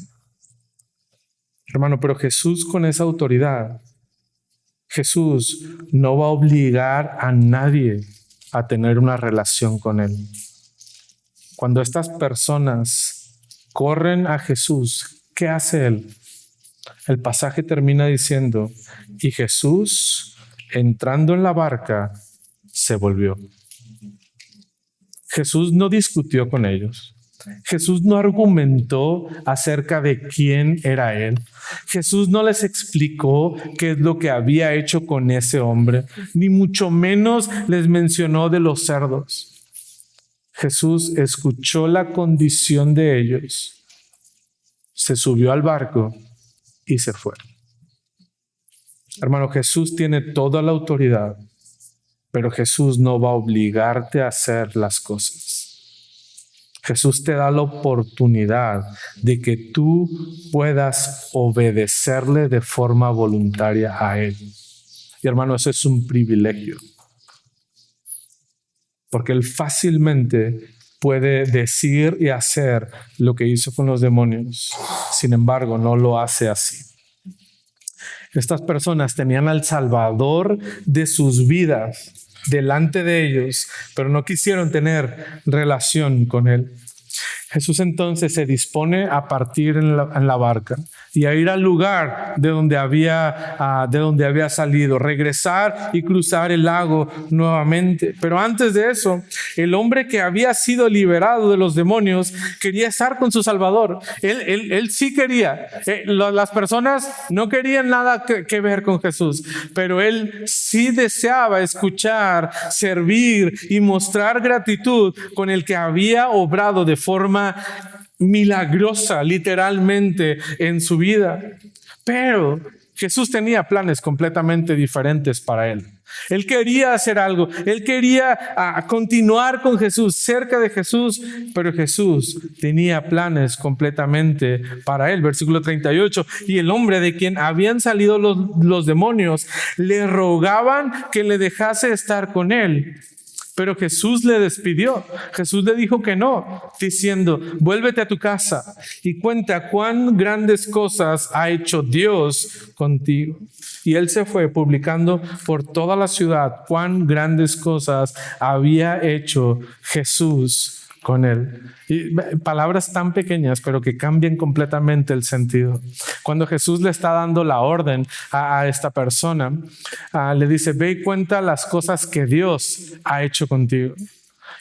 Hermano, pero Jesús, con esa autoridad, Jesús no va a obligar a nadie a tener una relación con él. Cuando estas personas corren a Jesús, ¿qué hace él? El pasaje termina diciendo: y Jesús, entrando en la barca, se volvió. Jesús no discutió con ellos. Jesús no argumentó acerca de quién era él. Jesús no les explicó qué es lo que había hecho con ese hombre, ni mucho menos les mencionó de los cerdos. Jesús escuchó la condición de ellos, se subió al barco y se fue. Hermano, Jesús tiene toda la autoridad, pero Jesús no va a obligarte a hacer las cosas. Jesús te da la oportunidad de que tú puedas obedecerle de forma voluntaria a Él. Y hermano, eso es un privilegio. Porque Él fácilmente puede decir y hacer lo que hizo con los demonios. Sin embargo, no lo hace así. Estas personas tenían al Salvador de sus vidas delante de ellos, pero no quisieron tener relación con Él. Jesús entonces se dispone a partir en la barca y a ir al lugar de donde había salido, regresar y cruzar el lago nuevamente. Pero antes de eso, el hombre que había sido liberado de los demonios quería estar con su Salvador. Él sí quería. Las personas no querían nada que ver con Jesús, pero él sí deseaba escuchar, servir y mostrar gratitud con el que había obrado de forma milagrosa, literalmente, en su vida. Pero Jesús tenía planes completamente diferentes para él. Él quería hacer algo, él quería continuar con Jesús, cerca de Jesús, pero Jesús tenía planes completamente para él. Versículo 38, y el hombre de quien habían salido los demonios le rogaban que le dejase estar con él. Pero Jesús le despidió. Jesús le dijo que no, diciendo: vuélvete a tu casa y cuenta cuán grandes cosas ha hecho Dios contigo. Y él se fue publicando por toda la ciudad cuán grandes cosas había hecho Jesús con él. Y palabras tan pequeñas, pero que cambian completamente el sentido. Cuando Jesús le está dando la orden a esta persona, le dice: ve y cuenta las cosas que Dios ha hecho contigo.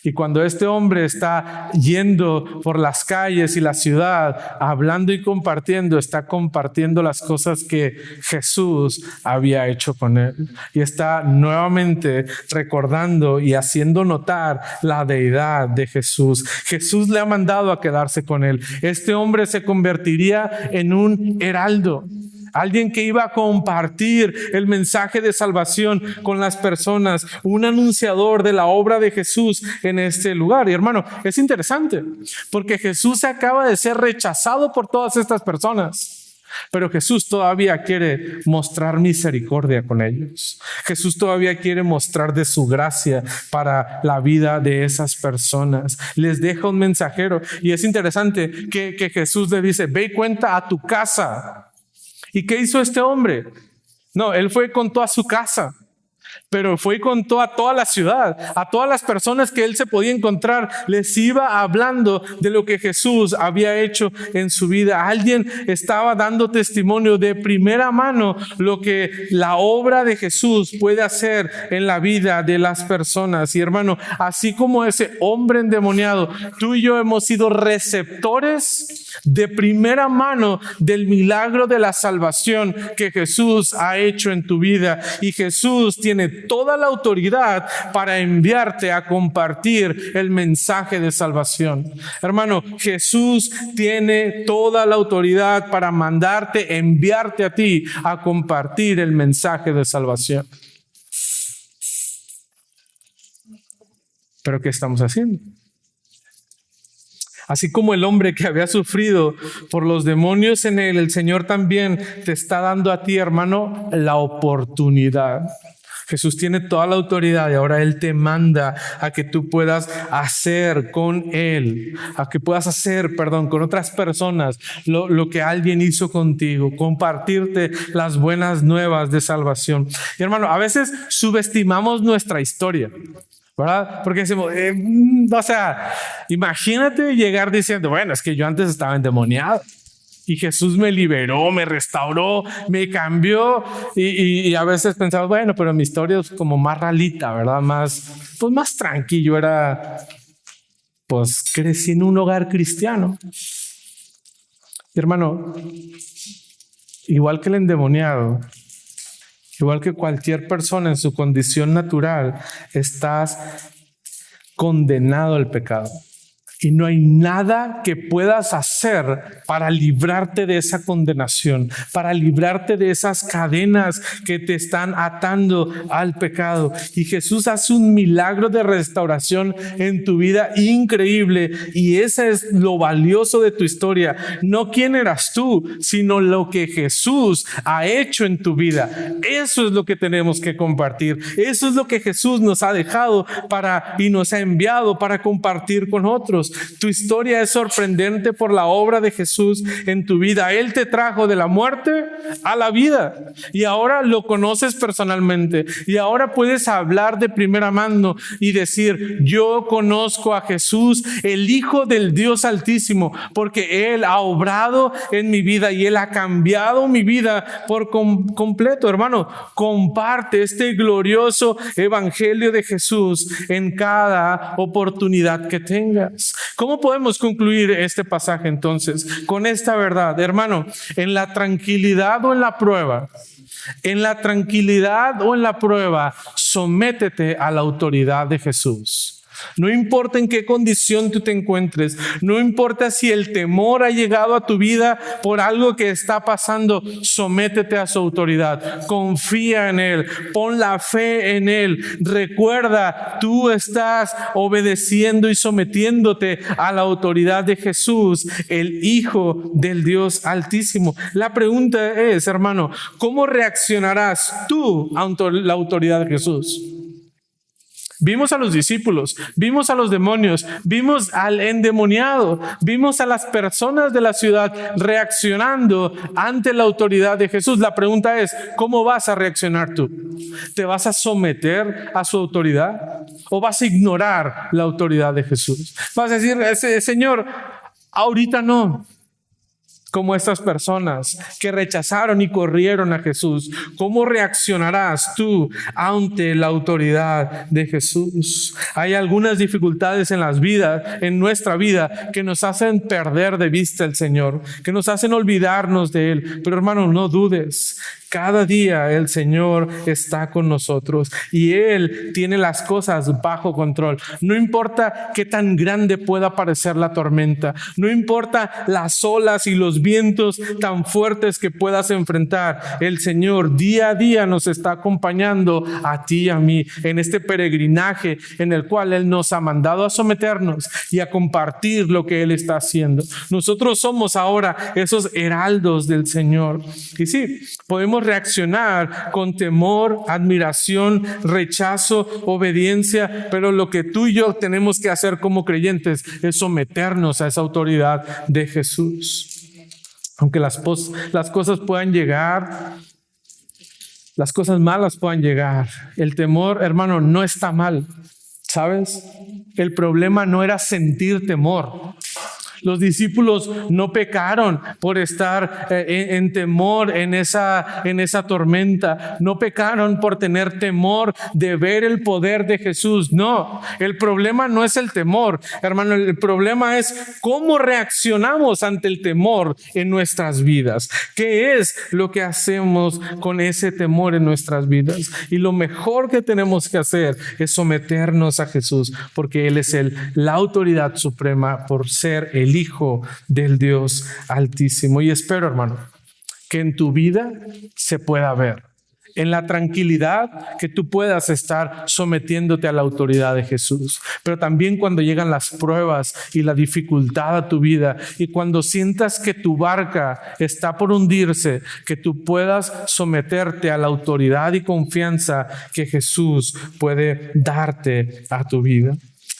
Y cuando este hombre está yendo por las calles y la ciudad, hablando y compartiendo, está compartiendo las cosas que Jesús había hecho con él. Y está nuevamente recordando y haciendo notar la deidad de Jesús. Jesús le ha mandado a quedarse con él. Este hombre se convertiría en un heraldo. Alguien que iba a compartir el mensaje de salvación con las personas, un anunciador de la obra de Jesús en este lugar. Y hermano, es interesante porque Jesús acaba de ser rechazado por todas estas personas, pero Jesús todavía quiere mostrar misericordia con ellos. Jesús todavía quiere mostrar de su gracia para la vida de esas personas. Les deja un mensajero y es interesante que Jesús le dice: ve y cuenta a tu casa. ¿Y qué hizo este hombre? No, él fue y contó a su casa, pero fue y contó a toda la ciudad, a todas las personas que él se podía encontrar. Les iba hablando de lo que Jesús había hecho en su vida. Alguien estaba dando testimonio de primera mano lo que la obra de Jesús puede hacer en la vida de las personas. Y hermano, así como ese hombre endemoniado, tú y yo hemos sido receptores de primera mano del milagro de la salvación que Jesús ha hecho en tu vida. Y Jesús tiene toda la autoridad para enviarte a compartir el mensaje de salvación. Hermano, Jesús tiene toda la autoridad para mandarte, enviarte a ti a compartir el mensaje de salvación. ¿Pero qué estamos haciendo? Así como el hombre que había sufrido por los demonios en él, el Señor también te está dando a ti, hermano, la oportunidad. Jesús tiene toda la autoridad y ahora Él te manda a que tú puedas hacer con Él, con otras personas lo que alguien hizo contigo, compartirte las buenas nuevas de salvación. Y hermano, a veces subestimamos nuestra historia, ¿verdad? Porque decimos, imagínate llegar diciendo: bueno, es que yo antes estaba endemoniado y Jesús me liberó, me restauró, me cambió. Y a veces pensamos, bueno, pero mi historia es como más ralita, ¿verdad? Más tranquilo. Crecí en un hogar cristiano. Y hermano, igual que el endemoniado, igual que cualquier persona en su condición natural, estás condenado al pecado. Y no hay nada que puedas hacer para librarte de esa condenación, para librarte de esas cadenas que te están atando al pecado. Y Jesús hace un milagro de restauración en tu vida increíble. Y ese es lo valioso de tu historia. No quién eras tú, sino lo que Jesús ha hecho en tu vida. Eso es lo que tenemos que compartir. Eso es lo que Jesús nos ha dejado y nos ha enviado para compartir con otros. Tu historia es sorprendente por la obra de Jesús en tu vida. Él te trajo de la muerte a la vida y ahora lo conoces personalmente y ahora puedes hablar de primera mano y decir: yo conozco a Jesús, el Hijo del Dios Altísimo, porque Él ha obrado en mi vida y Él ha cambiado mi vida por completo. Hermano, comparte este glorioso evangelio de Jesús en cada oportunidad que tengas. ¿Cómo podemos concluir este pasaje entonces? Con esta verdad, hermano: en la tranquilidad o en la prueba, sométete a la autoridad de Jesús. No importa en qué condición tú te encuentres, no importa si el temor ha llegado a tu vida por algo que está pasando, sométete a su autoridad, confía en Él, pon la fe en Él. Recuerda, tú estás obedeciendo y sometiéndote a la autoridad de Jesús, el Hijo del Dios Altísimo. La pregunta es, hermano, ¿cómo reaccionarás tú ante la autoridad de Jesús? Vimos a los discípulos, vimos a los demonios, vimos al endemoniado, vimos a las personas de la ciudad reaccionando ante la autoridad de Jesús. La pregunta es, ¿cómo vas a reaccionar tú? ¿Te vas a someter a su autoridad o vas a ignorar la autoridad de Jesús? Vas a decir: Señor, ahorita no. Como estas personas que rechazaron y corrieron a Jesús. ¿Cómo reaccionarás tú ante la autoridad de Jesús? Hay algunas dificultades en nuestra vida, que nos hacen perder de vista al Señor, que nos hacen olvidarnos de Él. Pero hermano, no dudes. Cada día el Señor está con nosotros y Él tiene las cosas bajo control. No importa qué tan grande pueda parecer la tormenta, no importa las olas y los vientos tan fuertes que puedas enfrentar, el Señor día a día nos está acompañando a ti y a mí en este peregrinaje en el cual Él nos ha mandado a someternos y a compartir lo que Él está haciendo. Nosotros somos ahora esos heraldos del Señor. Y sí, podemos reaccionar con temor, admiración, rechazo, obediencia, pero lo que tú y yo tenemos que hacer como creyentes es someternos a esa autoridad de Jesús. Aunque las cosas puedan llegar, las cosas malas puedan llegar, el temor, hermano, no está mal, ¿sabes? El problema no era sentir temor. Los discípulos no pecaron por estar en temor en esa tormenta. No pecaron por tener temor de ver el poder de Jesús. No, el problema no es el temor, hermano. El problema es cómo reaccionamos ante el temor en nuestras vidas. ¿Qué es lo que hacemos con ese temor en nuestras vidas? Y lo mejor que tenemos que hacer es someternos a Jesús, porque Él es la autoridad suprema por ser el Hijo del Dios Altísimo. Y espero, hermano, que en tu vida se pueda ver, en la tranquilidad, que tú puedas estar sometiéndote a la autoridad de Jesús. Pero también cuando llegan las pruebas y la dificultad a tu vida, y cuando sientas que tu barca está por hundirse, que tú puedas someterte a la autoridad y confianza que Jesús puede darte a tu vida.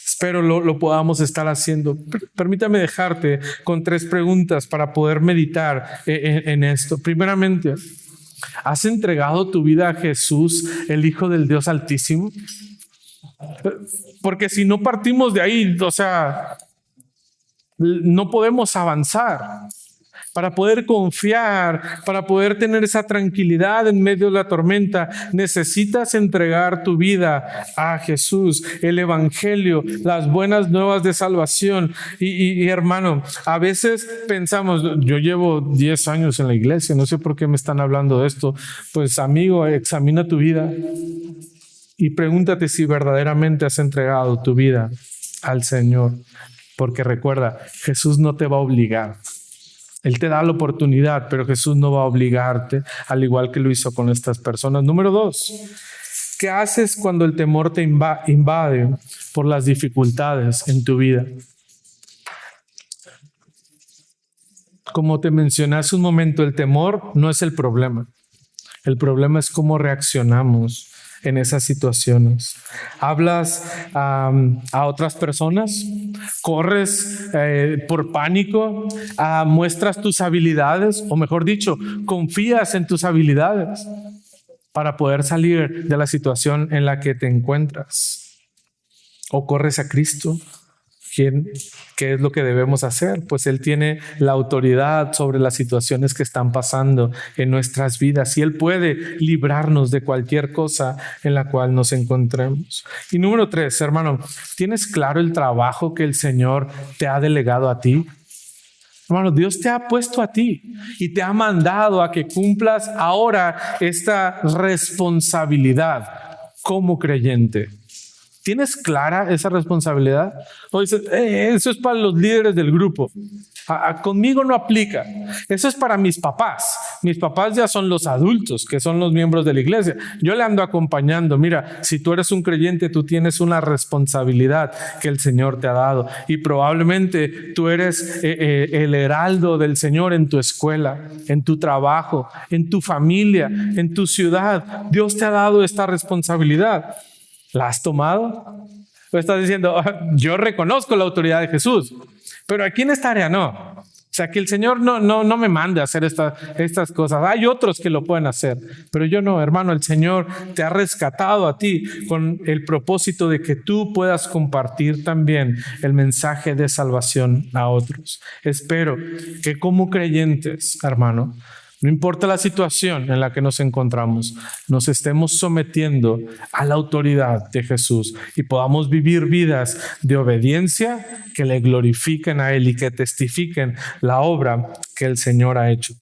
Espero lo podamos estar haciendo. Permítame dejarte con 3 preguntas para poder meditar en esto. Primeramente, ¿has entregado tu vida a Jesús, el Hijo del Dios Altísimo? Porque si no partimos de ahí, no podemos avanzar. Para poder confiar, para poder tener esa tranquilidad en medio de la tormenta, necesitas entregar tu vida a Jesús, el Evangelio, las buenas nuevas de salvación. Y hermano, a veces pensamos, yo llevo 10 años en la iglesia, no sé por qué me están hablando de esto. Pues amigo, examina tu vida y pregúntate si verdaderamente has entregado tu vida al Señor, porque recuerda, Jesús no te va a obligar. Él te da la oportunidad, pero Jesús no va a obligarte, al igual que lo hizo con estas personas. Número 2, ¿qué haces cuando el temor te invade por las dificultades en tu vida? Como te mencioné hace un momento, el temor no es el problema. El problema es cómo reaccionamos en esas situaciones. ¿Hablas a otras personas? ¿Corres por pánico? ¿Muestras tus habilidades? O mejor dicho, ¿confías en tus habilidades para poder salir de la situación en la que te encuentras? ¿O corres a Cristo? ¿Qué es lo que debemos hacer? Pues Él tiene la autoridad sobre las situaciones que están pasando en nuestras vidas y Él puede librarnos de cualquier cosa en la cual nos encontremos. Y número 3, hermano, ¿tienes claro el trabajo que el Señor te ha delegado a ti? Hermano, Dios te ha puesto a ti y te ha mandado a que cumplas ahora esta responsabilidad como creyente. ¿Tienes clara esa responsabilidad? O dices, eso es para los líderes del grupo. Conmigo no aplica. Eso es para mis papás. Mis papás ya son los adultos, que son los miembros de la iglesia. Yo le ando acompañando. Mira, si tú eres un creyente, tú tienes una responsabilidad que el Señor te ha dado. Y probablemente tú eres el heraldo del Señor en tu escuela, en tu trabajo, en tu familia, en tu ciudad. Dios te ha dado esta responsabilidad. ¿La has tomado? ¿O estás diciendo, yo reconozco la autoridad de Jesús, pero aquí en esta área no? O sea, que el Señor no me mande a hacer estas cosas. Hay otros que lo pueden hacer, pero yo no, hermano. El Señor te ha rescatado a ti con el propósito de que tú puedas compartir también el mensaje de salvación a otros. Espero que como creyentes, hermano, no importa la situación en la que nos encontramos, nos estemos sometiendo a la autoridad de Jesús y podamos vivir vidas de obediencia que le glorifiquen a Él y que testifiquen la obra que el Señor ha hecho.